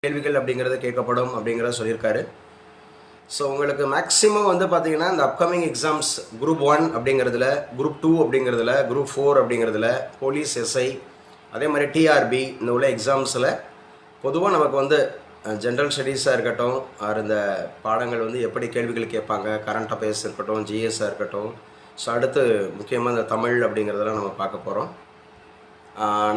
கேள்விகள் அப்படிங்கிறது கேட்கப்படும் அப்படிங்கிறத சொல்லியிருக்காரு. ஸோ உங்களுக்கு மேக்ஸிமம் வந்து பார்த்தீங்கன்னா இந்த அப்கமிங் எக்ஸாம்ஸ் குரூப் 1 அப்படிங்கிறதுல, குரூப் 2 அப்படிங்கிறதுல, குரூப் 4 அப்படிங்கிறதுல, போலீஸ் எஸ்ஐ, அதே மாதிரி டிஆர்பி இந்த உள்ள எக்ஸாம்ஸில் பொதுவாக நமக்கு வந்து ஜென்ரல் ஸ்டடீஸாக இருக்கட்டும், இந்த பாடங்கள் வந்து எப்படி கேள்விகள் கேட்பாங்க, கரண்ட் அஃபேர்ஸ் இருக்கட்டும், ஜிஎஸ்ஸாக இருக்கட்டும், ஸோ அடுத்து முக்கியமாக இந்த தமிழ் அப்படிங்கிறதெல்லாம் நம்ம பார்க்க போகிறோம்.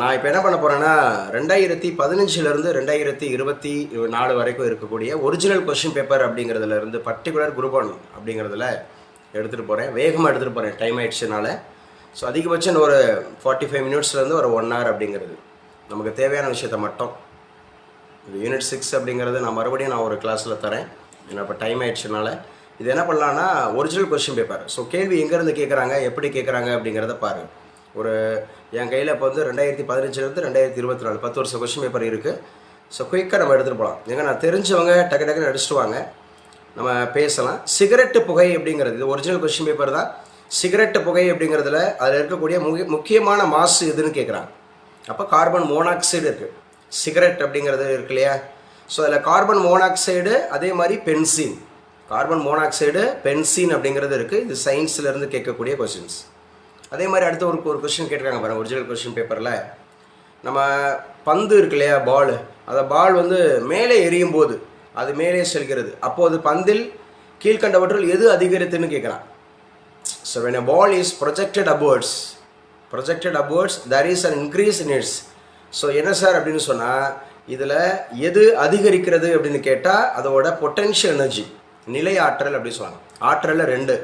நான் இப்போ என்ன பண்ண போகிறேன்னா 2015 2024 வரைக்கும் இருக்கக்கூடிய ஒரிஜினல் கொஷின் பேப்பர் அப்படிங்கிறதுலேருந்து பர்டிகுலர் குரூப் 1 அப்படிங்கிறதுல எடுத்துகிட்டு போகிறேன். வேகமாக எடுத்துகிட்டு போகிறேன், டைம் ஆயிடுச்சுனால. ஸோ அதிகபட்சம் ஒரு 45 மினிட்ஸ்லேருந்து ஒரு 1 hour அப்படிங்கிறது நமக்கு தேவையான விஷயத்த மட்டும். இது யூனிட் 6 அப்படிங்கிறது நான் மறுபடியும் ஒரு கிளாஸில் தரேன். ஏன்னா இப்போ டைம் ஆயிடுச்சுனால இது என்ன பண்ணலான்னா ஒரிஜினல் கொஷின் பேப்பர். ஸோ கேள்வி எங்கேருந்து கேட்குறாங்க, எப்படி கேட்குறாங்க அப்படிங்கிறத பாருங்கள். என் கையில் இப்போ வந்து 2015 2024 10 வருஷம் கொஷின் பேப்பர் இருக்குது. ஸோ குயிக்காக நம்ம எடுத்துகிட்டு போகலாம். ஏங்க நான் தெரிஞ்சவங்க டக்கு டக்குன்னு அடிச்சுட்டு வாங்க, நம்ம பேசலாம். சிகரெட்டு புகை அப்படிங்கிறது இது ஒரிஜினல் கொஷின் பேப்பர் தான். சிகரெட்டு புகை அப்படிங்கிறதுல அதில் இருக்கக்கூடிய முக்கியமான மாசு எதுன்னு கேட்குறாங்க. அப்போ கார்பன் மோனாக்சைடு இருக்குது. சிகரெட் அப்படிங்கிறது இருக்கு இல்லையா? ஸோ அதில் கார்பன் மோனாக்சைடு, அதே மாதிரி பென்சீன். கார்பன் மோனாக்சைடு, பென்சீன் அப்படிங்கிறது இருக்குது. இது சயின்ஸ்லேருந்து கேட்கக்கூடிய கொஷின்ஸ். அதே மாதிரி அடுத்து ஒரு கொஷின் கேட்டிருக்காங்க பாருங்கள். ஒரிஜினல் கொஷின் பேப்பரில் நம்ம பந்து இருக்கு இல்லையா, பால், அந்த பால் வந்து மேலே எரியும் போது அது மேலே செல்கிறது. அப்போது பந்தில் கீழ்கண்டவற்றில் எது அதிகரித்துன்னு கேட்குறான். So when a ball is projected upwards there is an increase in its. So என்ன சார் அப்படின்னு சொன்னால் இதில் எது அதிகரிக்கிறது அப்படின்னு கேட்டால் அதோட பொட்டென்ஷியல் எனர்ஜி, நிலை ஆற்றல் அப்படின்னு சொல்லுவாங்க. ஆற்றலில் 2,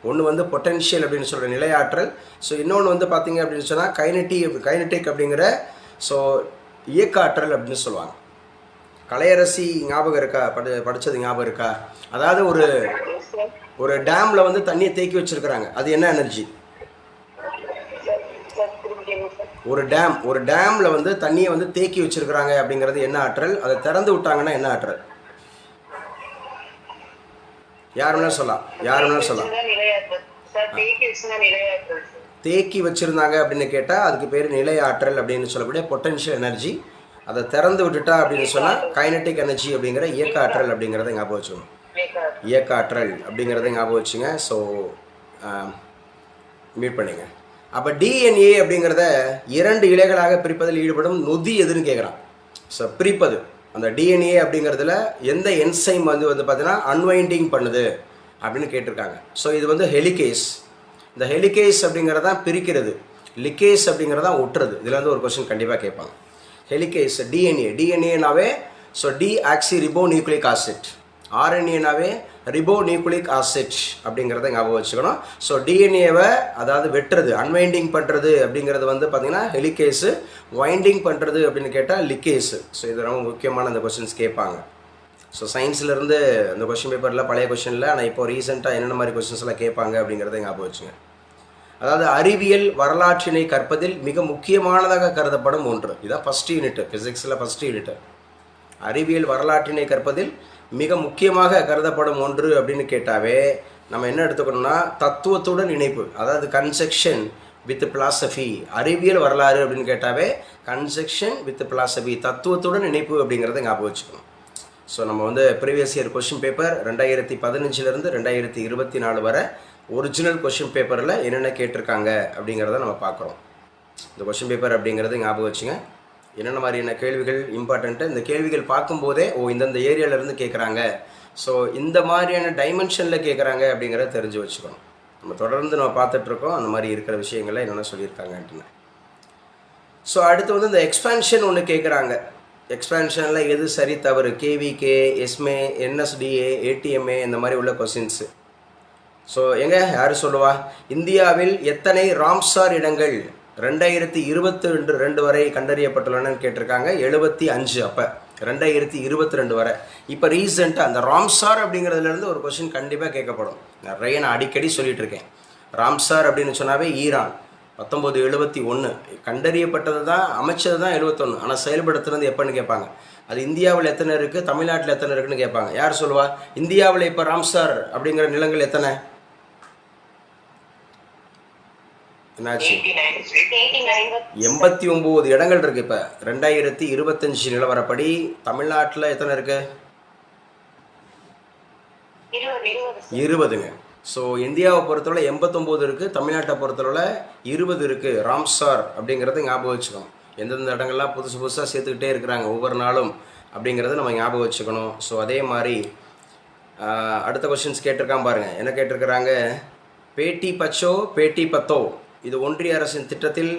ஒன்று வந்து பொட்டென்ஷியல் அப்படின்னு சொல்கிற நிலை ஆற்றல். ஸோ இன்னொன்று வந்து பார்த்திங்க அப்படின்னு சொன்னால் கைனட்டிக் அப்படிங்கிற ஸோ இயக்க ஆற்றல் அப்படின்னு சொல்லுவாங்க. கலையரசி ஞாபகம் இருக்கா? படித்தது ஞாபகம் இருக்கா? அதாவது ஒரு டேமில் வந்து தண்ணியை தேக்கி வச்சுருக்கிறாங்க, அது என்ன எனர்ஜி? ஒரு டேமில் வந்து தண்ணியை வந்து தேக்கி வச்சுருக்கிறாங்க அப்படிங்கிறது என்ன ஆற்றல்? அதை திறந்து விட்டாங்கன்னா என்ன ஆற்றல்? யாருன்னா சொல்லலாம். தேக்கி வச்சிருந்தாங்க அப்படின்னு கேட்டால் அதுக்கு பேர் நிலை ஆற்றல் அப்படின்னு சொல்லக்கூடிய பொட்டென்ஷியல் எனர்ஜி. அதை திறந்து விட்டுட்டா அப்படின்னு சொன்னால் கைனட்டிக் எனர்ஜி அப்படிங்கிற இயக்க ஆற்றல் அப்படிங்கிறத ஞாபகம் வச்சுக்கணும். இயக்க ஆற்றல் அப்படிங்கிறத ஞாபகம் வச்சுங்க. ஸோ மீட் பண்ணிங்க. அப்போ டிஎன்ஏ அப்படிங்கிறத 2 இலைகளாக பிரிப்பதில் ஈடுபடும் நொதி எதுன்னு கேட்குறான். ஸோ பிரிப்பது அந்த டிஎன்ஏ அப்படிங்கிறதுல எந்த என்சைம் வந்து பார்த்தீங்கன்னா அன்வைண்டிங் பண்ணுது அப்படின்னு கேட்டிருக்காங்க. ஸோ இது வந்து ஹெலிகேஸ். இந்த ஹெலிகேஸ் அப்படிங்கிறதான் பிரிக்கிறது, லிகேஸ் அப்படிங்கிறதான் ஒட்டுறது. இதில் வந்து ஒரு கொஸ்டின் கண்டிப்பாக கேட்பாங்க. ஹெலிகேஸ் டிஎன்ஏனாவே so deoxy ribo nucleic acid, ஆர்என்ஏனாவே ரிபோ நியூக்ளிக் ஆசிட் அப்படிங்கிறத ஞாபகம் வச்சுக்கணும். ஸோ டிஎன்ஏவை அதாவது வெட்டுறது, அன்வைண்டிங் பண்ணுறது அப்படிங்கிறது வந்து பார்த்திங்கன்னா ஹெலிகேஸு, வைண்டிங் பண்ணுறது அப்படின்னு கேட்டால் லிகேஸு. ஸோ இது ரொம்ப முக்கியமான அந்த கொஸ்டின்ஸ் கேட்பாங்க. ஸோ சயின்ஸ்லேருந்து அந்த கொஸ்டின் பேப்பரில் பழைய கொஸ்டினில் ஆனால் இப்போ ரீசெண்டாக என்னென்ன மாதிரி கொஸ்டின்ஸ்லாம் கேட்பாங்க அப்படிங்கிறத ஞாபகம் வச்சுங்க. அதாவது அறிவியல் வரலாற்றினை கற்பதில் மிக முக்கியமானதாக கருதப்படும் ஒன்று. இதான் ஃபஸ்ட் யூனிட், ஃபிசிக்ஸில் ஃபஸ்ட் யூனிட். அறிவியல் வரலாற்றினை கற்பதில் மிக முக்கியமாக கருதப்படும் ஒன்று அப்படின்னு கேட்டாவே நம்ம என்ன எடுத்துக்கணும்னா தத்துவத்துடன் இணைப்பு, அதாவது கன்செக்ஷன் வித் பிலாசபி. அறிவியல் வரலாறு அப்படின்னு கேட்டாவே கன்செக்ஷன் வித் பிலாசபி, தத்துவத்துடன் இணைப்பு அப்படிங்கிறத ஞாபகம் வச்சுக்கணும். ஸோ நம்ம வந்து ப்ரீவியஸ் இயர் கொஷின் பேப்பர் 2015 2024 வரை ஒரிஜினல் கொஷின் பேப்பரில் என்னென்ன கேட்டிருக்காங்க அப்படிங்கிறத நம்ம பார்க்குறோம். இந்த கொஷின் பேப்பர் அப்படிங்கிறது ஞாபகம் வச்சுங்க. என்னென்ன மாதிரியான கேள்விகள் இம்பார்ட்டண்ட்டு, இந்த கேள்விகள் பார்க்கும்போதே இந்தந்த ஏரியாவிலேருந்து கேட்குறாங்க, ஸோ இந்த மாதிரியான டைமென்ஷனில் கேட்குறாங்க அப்படிங்கிறத தெரிஞ்சு வச்சுக்கணும். நம்ம தொடர்ந்து நம்ம பார்த்துட்ருக்கோம் அந்த மாதிரி இருக்கிற விஷயங்களை என்னென்ன சொல்லியிருக்காங்கன்ட்டுன்னு. ஸோ அடுத்து வந்து இந்த எக்ஸ்பேன்ஷன் ஒன்று கேட்குறாங்க. எக்ஸ்பேன்ஷனில் எது சரி தவறு, கேவிகே, எஸ்மே, என்எஸ்டிஏ, ஏடிஎம்ஏ இந்த மாதிரி உள்ள கொஸ்டின்ஸு. ஸோ யார் சொல்லுவா? இந்தியாவில் எத்தனை ராம்சார் இடங்கள் 2022 வரை கண்டறியப்பட்டுள்ளனன்னு கேட்டிருக்காங்க. 75. அப்போ 2022 வரை. இப்போ ரீசெண்டாக அந்த ராம்சார் அப்படிங்கிறதுலேருந்து ஒரு கொஸ்டின் கண்டிப்பாக கேட்கப்படும். நிறைய நான் அடிக்கடி சொல்லிகிட்டு இருக்கேன். ராம்சார் அப்படின்னு சொன்னாவே ஈரான் 1971 கண்டறியப்பட்டது தான், அமைச்சது தான் 71. ஆனால் செயல்படுத்துறது எப்போன்னு கேட்பாங்க. அது இந்தியாவில் எத்தனை இருக்குது, தமிழ்நாட்டில் எத்தனை இருக்குன்னு கேட்பாங்க. யார் சொல்லுவா? இந்தியாவில் இப்போ ராம்சார் அப்படிங்கிற நிலங்கள் எத்தனை? என்னாச்சு? 89. 89 இடங்கள் இருக்குது. இப்போ 2025 நிலவரப்படி தமிழ்நாட்டில் எத்தனை இருக்குது? 20ங்க. ஸோ இந்தியாவை பொறுத்தவரை 89 இருக்குது, தமிழ்நாட்டை பொறுத்தவரை 20 இருக்குது. ராம்சார் அப்படிங்கிறத ஞாபகம் வச்சுக்கணும். எந்தெந்த இடங்கள்லாம் புதுசாக சேர்த்துக்கிட்டே இருக்கிறாங்க ஒவ்வொரு நாளும் அப்படிங்கிறத நம்ம ஞாபகம் வச்சுக்கணும். ஸோ அதே மாதிரி அடுத்த கொஸ்டின்ஸ் கேட்டிருக்கான் பாருங்கள். என்ன கேட்டிருக்கிறாங்க? பேட்டி பச்சோ பேட்டி பத்தோ இது ஒன்றிய அரசின் திட்டத்தில்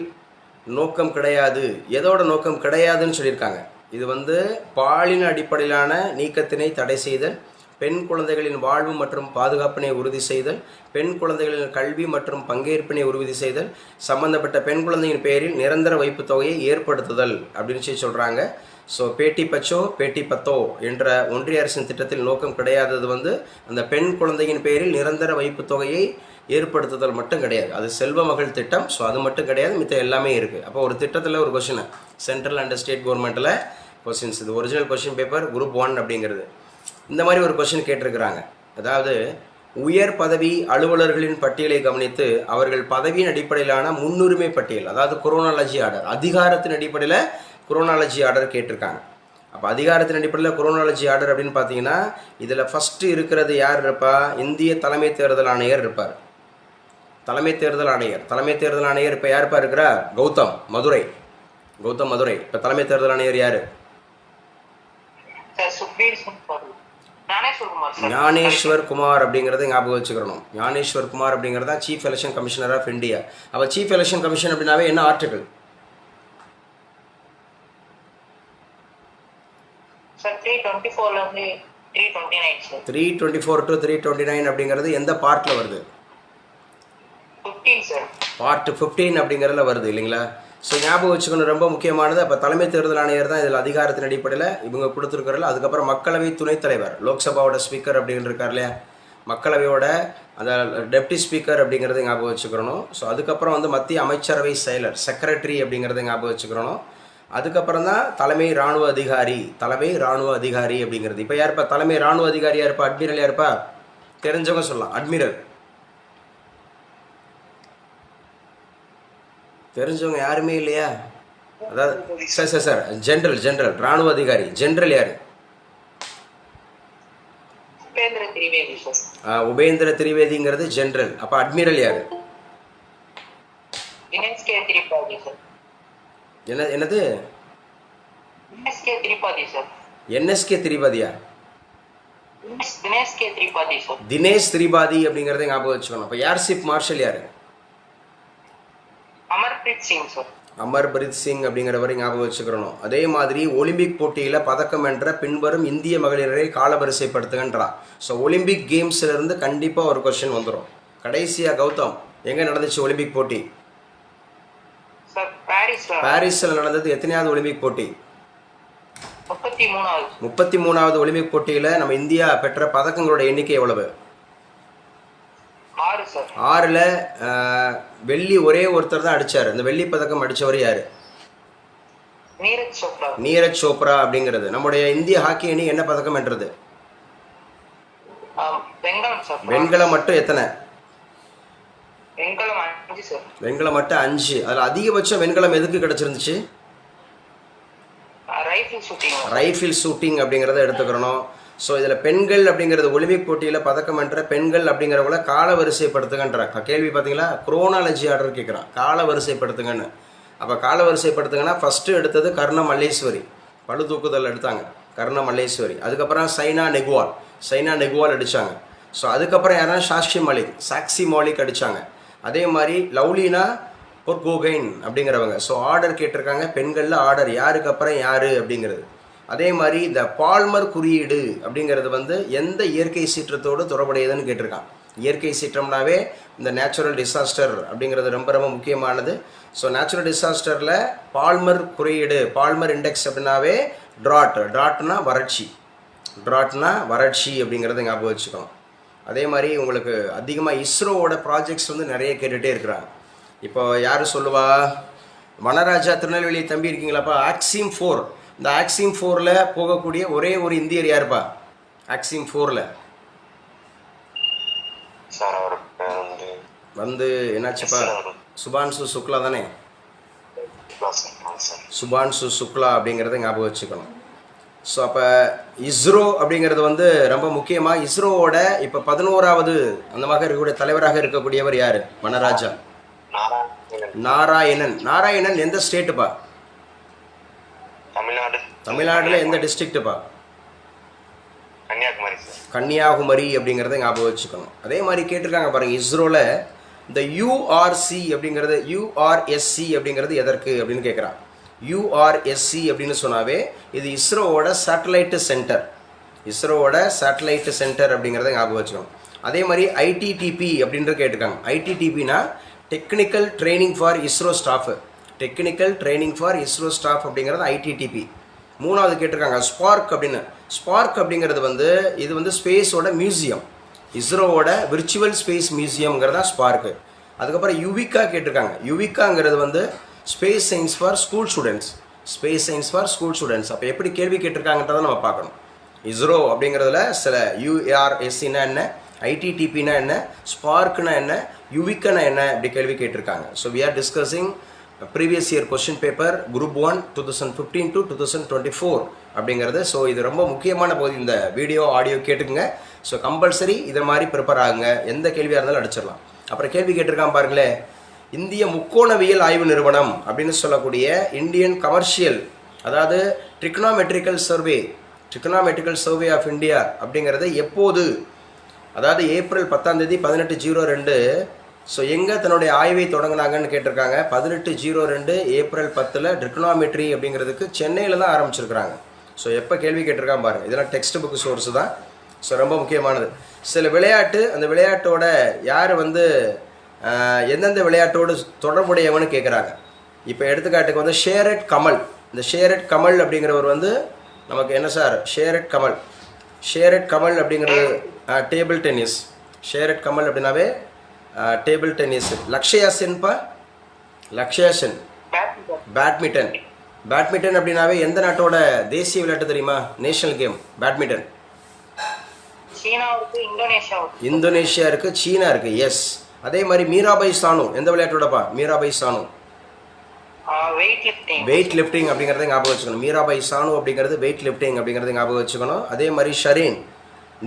நோக்கம் கிடையாது. எதோட நோக்கம் கிடையாதுன்னு சொல்லியிருக்காங்க. இது பாலின அடிப்படையிலான நீக்கத்தினை தடை செய்தல், பெண் குழந்தைகளின் வாழ்வு மற்றும் பாதுகாப்பினை உறுதி செய்தல், பெண் குழந்தைகளின் கல்வி மற்றும் பங்கேற்பினை உறுதி செய்தல், சம்பந்தப்பட்ட பெண் குழந்தையின் பெயரில் நிரந்தர வைப்பு தொகையை ஏற்படுத்துதல் அப்படின்னு சொல்கிறாங்க. ஸோ பேட்டி பச்சோ பேட்டி பத்தோ என்ற ஒன்றிய அரசின் திட்டத்தில் நோக்கம் கிடையாதது அந்த பெண் குழந்தையின் பெயரில் நிரந்தர வைப்பு தொகையை ஏற்படுத்துதல் மட்டும் கிடையாது. அது செல்வ மகள் திட்டம். ஸோ அது மட்டும் கிடையாது, மித்த எல்லாமே இருக்குது. அப்போ ஒரு திட்டத்தில் ஒரு கொஷின் சென்ட்ரல் அண்ட் ஸ்டேட் கவர்மெண்ட்டில் கொஸ்டின்ஸ், இது ஒரிஜினல் கொஷின் பேப்பர் குரூப் 1 அப்படிங்கிறது. இந்த மாதிரி ஒரு கொஷின் கேட்டிருக்கிறாங்க. அதாவது உயர் பதவி அலுவலர்களின் பட்டியலை கவனித்து அவர்கள் பதவியின் அடிப்படையிலான முன்னுரிமை பட்டியல், அதாவது குரோனாலஜி ஆர்டர், அதிகாரத்தின் அடிப்படையில் குரோனாலஜி ஆர்டர் கேட்டிருக்காங்க. அப்போ அதிகாரத்தின் அடிப்படையில் குரோனாலஜி ஆர்டர் அப்படின்னு பார்த்தீங்கன்னா இதில் ஃபஸ்ட்டு இருக்கிறது யார் இருப்பா? இந்திய தலைமை தேர்தல் ஆணையர் இருப்பார். தலைமை தேர்தல் ஆணையர் இப்போ யாருப்பா இருக்கிறா? கௌதம் மதுரை. இப்போ தலைமை தேர்தல் ஆணையர் யார்? ஞானேஸ்வர் குமார் அப்படிங்கிறத ஞாபகம் வச்சுக்கணும். ஞானேஸ்வர் குமார் அப்படிங்கிறது தான் chief election commissioner of India. அப்போ சீஃப் எலெக்ஷன் கமிஷன் அப்படின்னாவே என்ன ஆர்டிகல்? 324 to 329 அப்படிங்கிறது எந்த பார்ட்டில் வருது? பார்ட் 15 அப்படிங்கிறதுல வருது இல்லைங்களா? ஸோ ஞாபகம் வச்சுக்கணும், ரொம்ப முக்கியமானது. அப்போ தலைமை தேர்தல் ஆணையர் தான் இதில் அதிகாரத்தின் அடிப்படையில் இவங்க கொடுத்துருக்கிறல. அதுக்கப்புறம் மக்களவை துணைத் தலைவர், லோக்சபாவோட ஸ்பீக்கர் அப்படின்னு இருக்கார் இல்லையா, மக்களவையோட அந்த டெப்டி ஸ்பீக்கர் அப்படிங்கிறத ஞாபகம் வச்சுக்கிறணும். ஸோ அதுக்கப்புறம் மத்திய அமைச்சரவை செயலர், செக்ரட்டரி அப்படிங்கிறத ஞாபகம் வச்சுக்கிறணும். அதுக்கப்புறம் தான் தலைமை இராணுவ அதிகாரி அப்படிங்கிறது. இப்போ யாருப்பா தலைமை இராணுவ அதிகாரியாக இருப்பா? அட்மிரல் யாருப்பா? தெரிஞ்சவங்க சொல்லலாம். அட்மிரல் தெரிஞ்சவங்க யாருமே இல்லையா? அதாவது சார் ஜெனரல் இராணுவ அதிகாரி ஜெனரல் யாரு? உபேந்திர திரிவேதிங்கிறது ஜெனரல். அப்போ அட்மிரல் யாரு? என்னது? NSK திரிபாதியா? தினேஷ் திரிபாதி அப்படிங்கிறத ஞாபகம் வச்சுக்கணும். அப்போ ஏர்ஷிப் மார்ஷல் யாரு? அமர்பிரீத் சிங் அப்படிங்கிறவரை ஞாபகம் வச்சுக்கிறணும். அதே மாதிரி ஒலிம்பிக் போட்டியில் பதக்கம் வென்ற பின்வரும் இந்திய மகளிரை காலவரிசைப்படுத்துகின்றான். ஸோ ஒலிம்பிக் கேம்ஸ்லேருந்து கண்டிப்பாக ஒரு கொஸ்டின் வந்துடும். கடைசியாக கௌதம், எங்கே நடந்துச்சு ஒலிம்பிக் போட்டி? பாரிஸில் நடந்தது. எத்தனையாவது ஒலிம்பிக் போட்டி? 33வது ஒலிம்பிக் போட்டியில் நம்ம இந்தியா பெற்ற பதக்கங்களோட எண்ணிக்கை எவ்வளவு? 6ல் வெள்ளி ஒரே ஒருத்தர் தான் அடிச்சார். இந்த வெள்ளி பதக்கம் அடித்தவர் யாரு? நீரஜ் சோப்ரா அப்படிங்கிறது. நம்முடைய இந்திய ஹாக்கி அணி என்ன பதக்கம் வென்றது? வெண்கலம் மட்டும் எத்தனை? வெண்கலம் மட்டும் 5. அதில் அதிகபட்சம் வெண்கலம் எதுக்கு கிடைச்சிருந்துச்சு? ரைஃபிள் ஷூட்டிங் அப்படிங்கிறத எடுத்துக்கிறணும். ஸோ இதில் பெண்கள் அப்படிங்கிறது ஒலிம்பிக் போட்டியில் பதக்கம் வென்ற பெண்கள் அப்படிங்கிறவங்கள காலவரிசைப்படுத்துங்கன்றாங்க. கேள்வி பார்த்தீங்களா? குரோனாலஜி ஆர்டர் கேட்குறான், காலவரிசைப்படுத்துங்கன்னு. அப்போ காலவரிசைப்படுத்துங்கன்னா ஃபஸ்ட்டு எடுத்தது கர்ண மல்லேஸ்வரி, பளு தூக்குதல் எடுத்தாங்க கர்ண மல்லேஸ்வரி. அதுக்கப்புறம் சைனா நெக்வால் அடித்தாங்க. ஸோ அதுக்கப்புறம் யாருன்னா சாக்ஷி மாலிக் அடித்தாங்க. அதே மாதிரி லவ்லினா பொர்கோகைன் அப்படிங்கிறவங்க. ஸோ ஆர்டர் கேட்டிருக்காங்க பெண்களில். ஆர்டர் யாருக்கு அப்புறம் யார் அப்படிங்கிறது. அதே மாதிரி இந்த பால்மர் குறியீடு அப்படிங்கிறது எந்த இயற்கை சீற்றத்தோடு தொடர்புடையதுன்னு கேட்டிருக்கான். இயற்கை சீற்றம்னாவே இந்த நேச்சுரல் டிசாஸ்டர் அப்படிங்கிறது ரொம்ப ரொம்ப முக்கியமானது. ஸோ நேச்சுரல் டிசாஸ்டரில் பால்மர் குறியீடு, பால்மர் இண்டெக்ஸ் அப்படின்னாவே ட்ராட்னா வறட்சி அப்படிங்கிறத ஞாபகம் வச்சுக்கணும். அதே மாதிரி உங்களுக்கு அதிகமாக இஸ்ரோவோட ப்ராஜெக்ட்ஸ் நிறைய கேட்டுகிட்டே இருக்கிறாங்க. இப்போ யார் சொல்லுவா? வனராஜா திருநெல்வேலி தம்பி இருக்கீங்களாப்பா? ஆக்சிம் 4, இந்த ஆக்சிம் 4ல் போகக்கூடிய ஒரே ஒரு இந்தியர் யாருப்பா? ஆக்சிம் 4ல் என்னாச்சுப்பா? சுபான்சு சுக்லா தானே? சுபான்சு சுக்லா அப்படிங்கிறத ஞாபகம் வச்சுக்கணும். ஸோ அப்போ இஸ்ரோ அப்படிங்கிறது வந்து ரொம்ப முக்கியமாக. இஸ்ரோவோட இப்போ 11வது அந்த மாதிரி இருக்கக்கூடிய தலைவராக இருக்கக்கூடியவர் யார்? வனராஜா நாராயணன். நாராயணன் எந்த ஸ்டேட்டுப்பா? தமிழ்நாடுல எந்த டிஸ்ட்ரிக்ட்டுப்பா? கன்னியாகுமரி அப்படிங்கிறத ஞாபகம் வச்சுக்கணும். அதே மாதிரி கேட்டிருக்காங்க பாருங்க, இஸ்ரோவில் இந்த யூஆர்சி அப்படிங்கிறது, யூஆர்எஸ்சி அப்படிங்கிறது எதற்கு அப்படின்னு கேட்குறான். யூஆர்எஸ்சி அப்படின்னு சொன்னாவே இது இஸ்ரோவோட சேட்டலைட்டு சென்டர். இஸ்ரோவோட சேட்டலைட்டு சென்டர் அப்படிங்கிறத ஞாபகம் வச்சுக்கணும். அதே மாதிரி ஐடிடிபி அப்படின்ற கேட்டிருக்காங்க. ஐடிடிபினா technical training for ISRO staff. Technical training for ISRO staff அப்படிங்கிறது ஐடிடிபி. 3வது கேட்டிருக்காங்க ஸ்பார்க் அப்படின்னு. ஸ்பார்க் அப்படிங்கிறது வந்து இது வந்து ஸ்பேஸோட மியூசியம், இஸ்ரோவோட விர்ச்சுவல் ஸ்பேஸ் மியூசியம்ங்கிறதா ஸ்பார்க்கு. அதுக்கப்புறம் யுவிகா கேட்டிருக்காங்க. யுவிகாங்கிறது வந்து space science for school students. Space science for school students. அப்போ எப்படி கேள்வி கேட்டிருக்காங்கன்றதை நம்ம பார்க்கணும். இஸ்ரோ அப்படிங்கிறதுல சில யூஆர்எஸ்சின்னா என்ன, ஐடிடிபினா என்ன, ஸ்பார்க்னா என்ன, யுவிகனா என்ன, இப்படி கேள்வி கேட்டிருக்காங்க. So we are discussing previous year question paper group 1 2015 to 2024 அப்படிங்கிறது. ஸோ இது ரொம்ப முக்கியமான பகுதி. இந்த வீடியோ ஆடியோ கேட்டுக்குங்க. ஸோ கம்பல்சரி இதை மாதிரி ப்ரிப்பேர் ஆகுங்க. எந்த கேள்வியாக இருந்தாலும் அடிச்சிடலாம். அப்புறம் கேள்வி கேட்டிருக்கான் பாருங்களேன், இந்திய முக்கோணவியல் ஆய்வு நிறுவனம் அப்படின்னு சொல்லக்கூடிய இந்தியன் கமர்ஷியல், அதாவது ட்ரிக்னாமெட்ரிக்கல் சர்வே ஆஃப் இந்தியா அப்படிங்கிறது எப்போது, அதாவது ஏப்ரல் 10ஆம் தேதி 1802. ஸோ எங்கே தன்னுடைய ஆய்வை தொடங்கினாங்கன்னு கேட்டிருக்காங்க. 1802 ஏப்ரல் 10 ட்ரிக்னாமெட்ரி அப்படிங்கிறதுக்கு சென்னையில் தான் ஆரம்பிச்சிருக்கிறாங்க. ஸோ எப்போ கேள்வி கேட்டிருக்கான் பாருங்கள். இதெல்லாம் டெக்ஸ்ட் புக் சோர்ஸு தான். ஸோ ரொம்ப முக்கியமானது. சில விளையாட்டு, அந்த விளையாட்டோட யார் வந்து எந்தெந்த விளையாட்டோடு தொடர்புடையவன்னு கேட்குறாங்க. இப்போ எடுத்துக்காட்டுக்கு வந்து ஷேரட் கமல். இந்த ஷேரட் கமல் அப்படிங்கிறவர் வந்து நமக்கு என்ன சார்? ஷேரட் கமல் அப்படிங்கிறது டேபிள் டென்னிஸ். ஷேரட் கமல் அப்படின்னாவே table tennis. Lakshya Sen badminton அப்படின்னாவே எந்த நாட்டோட தேசிய விளையாட்டு தெரியுமா? National game badminton. இந்தோனேஷியா இருக்கு, சீனா இருக்கு. எஸ். அதே மாதிரி மீராபாய் சானு எந்த விளையாட்டோடப்பா? மீராபாய் சானு வெயிட் லிஃப்டிங் அப்படிங்கிறத ஞாபகம் வச்சுக்கணும். மீராபாய் சானு அப்படிங்கிறது வெயிட் லிஃப்டிங் அப்படிங்கிறத ஞாபகம் வச்சுக்கணும். அதே மாதிரி ஷரீன்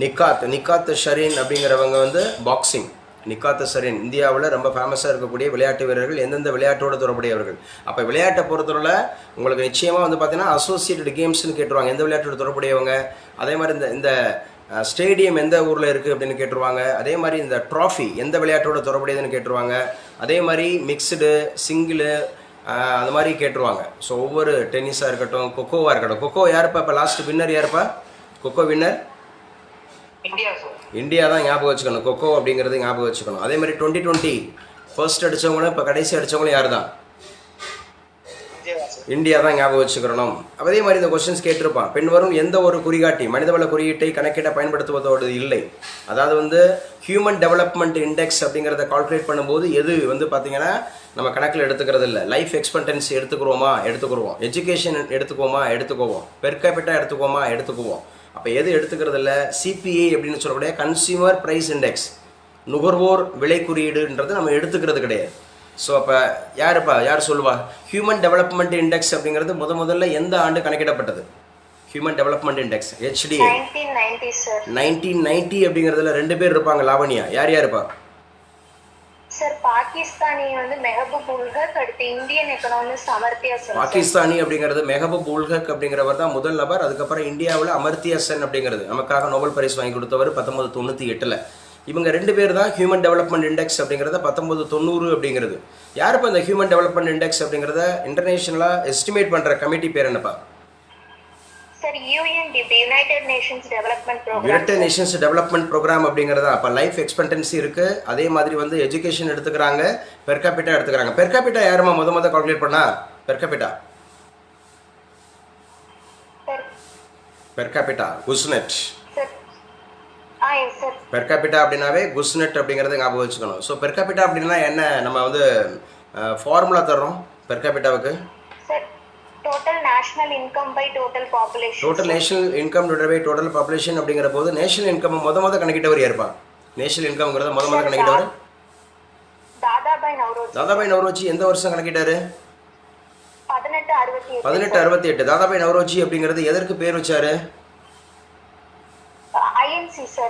நிக்காத் ஷரீன் அப்படிங்கிறவங்க வந்து பாக்ஸிங். நிக்காத் ஷரீன் இந்தியாவில் ரொம்ப ஃபேமஸாக இருக்கக்கூடிய விளையாட்டு வீரர்கள். எந்தெந்த விளையாட்டோடு தொடர்புடையவர்கள்? அப்போ விளையாட்டை பொறுத்தவரை உங்களுக்கு நிச்சயமாக வந்து பார்த்தீங்கன்னா அசோசியேட்டட் கேம்ஸ்னு கேட்டுருவாங்க, எந்த விளையாட்டோட தொடர்புடையவங்க. அதே மாதிரி இந்த ஸ்டேடியம் எந்த ஊரில் இருக்குது அப்படின்னு கேட்டுருவாங்க. அதே மாதிரி இந்த ட்ராஃபி எந்த விளையாட்டோட தொடர்புடையதுன்னு கேட்டுருவாங்க. அதே மாதிரி மிக்ஸ்டு, சிங்கிளு, அது மாதிரி கேட்டுருவாங்க. ஸோ ஒவ்வொரு டென்னிஸாக இருக்கட்டும், கொக்கோவாக இருக்கட்டும். கொக்கோ யாருப்பா இப்போ லாஸ்ட் வின்னர்? யாருப்பா கொக்கோ வின்னர்? இந்தியா தான். ஞாபகம் வச்சுக்கணும். கொக்கோ அப்படிங்கிறது ஞாபகம் வச்சுக்கணும். அதே மாதிரி 2020 ஃபர்ஸ்ட் அடித்தவங்களும் இப்போ கடைசி அடித்தவங்களும் யார் தான்? இந்தியா தான். ஞாபகம் வச்சுக்கிறணும். அதே மாதிரி இந்த கொஸ்டின்ஸ் கேட்டிருப்பான். பின்வரும் எந்த ஒரு குறிகாட்டி மனிதவள குறியீட்டை கணக்கிட பயன்படுத்துவதோடு இல்லை. அதாவது வந்து ஹியூமன் டெவலப்மெண்ட் இண்டெக்ஸ் அப்படிங்கிறத கால்குலேட் பண்ணும்போது எது வந்து பார்த்தீங்கன்னா நம்ம கணக்கில் எடுத்துக்கிறது இல்லை. லைஃப் எக்ஸ்பெக்டன்சி எடுத்துக்குருவோம். எஜுகேஷன் எடுத்துக்குவோம். பெர் கேபிட்டா எடுத்துக்குவோம். அப்போ எது எடுத்துக்கிறது இல்லை? சிபிஐ அப்படின்னு சொல்லக்கூடிய கன்சியூமர் ப்ரைஸ் இண்டெக்ஸ், நுகர்வோர் விலை குறியீடுன்றது நம்ம எடுத்துக்கிறது கிடையாது. ஸோ அப்போ யார் சொல்லுவா? ஹியூமன் டெவலப்மெண்ட் இண்டெக்ஸ் அப்படிங்கிறது முதல்ல எந்த ஆண்டு கணக்கிடப்பட்டது? ஹியூமன் டெவலப்மெண்ட் இண்டெக்ஸ் HDA 1990 அப்படிங்கிறதுல 2 பேர் இருப்பாங்க. லாவண்யா யார் இருப்பா? சார் பாகிஸ்தானி வந்து மெஹபூப் உல் ஹக், அடுத்து இந்தியன் எக்கனாமிஸ்ட் அமர்த்தியா சென். பாகிஸ்தானி அப்படிங்கிறது மெஹபூப் உல் ஹக் அப்படிங்கிறவர் தான் முதல் நபர். அதுக்கப்புறம் இந்தியாவில் அமர்த்தியா சென் அப்படிங்கிறது நமக்காக நோபல் பரிசு வாங்கி கொடுத்தவர் 1998. இவங்க 2 பேர் தான் ஹியூமன் டெவலப்மெண்ட் இண்டெக்ஸ் அப்படிங்கிறத 1990 அப்படிங்கிறது. யாருப்பா இந்த ஹியூமன் டெவலப்மெண்ட் இண்டெக்ஸ் அப்படிங்கிறத இன்டர்நேஷனலாக எஸ்டிமேட் பண்ணுற கமிட்டி பேர் என்னப்பா? Sir UNDP, United Nations Development Programme அப்படிங்கிறதா. அப்போ லைஃப் எக்ஸ்பெக்டன்சி இருக்குது. அதே மாதிரி வந்து எஜுகேஷன் எடுத்துக்கிறாங்க, பெர் கேபிட்டா எடுத்துக்கிறாங்க. பெர் கேபிட்டா யாருமா முத கால்குலேட் பண்ணா? Per capita Kuznets. Per capita அப்படின்னாவே குஸ்னெட் அப்படிங்கிறத ஞாபகம் வச்சுக்கணும். ஸோ பெர் கேபிட்டா அப்படின்னா என்ன? நம்ம வந்து ஃபார்முலா தர்றோம் பெர் கேபிட்டாவுக்கு. Total national income by total population. Total national income divided by total population அப்படிங்கிற போது நேஷனல் இன்கம் முத கணக்கிட்டவர் யாருப்பா? நேஷனல் இன்கம்ங்கிறத முத கணக்கிட்டவர் தாதா தாதாபாய் நவ்ரோஜி. தாதாபாய் நவ்ரோஜி எந்த வருஷம் கணக்கிட்டாரு? 1868. 1868. தாதாபாய் நவ்ரோஜி அப்படிங்கிறது எதற்கு பேர் வச்சாரு? INC sir.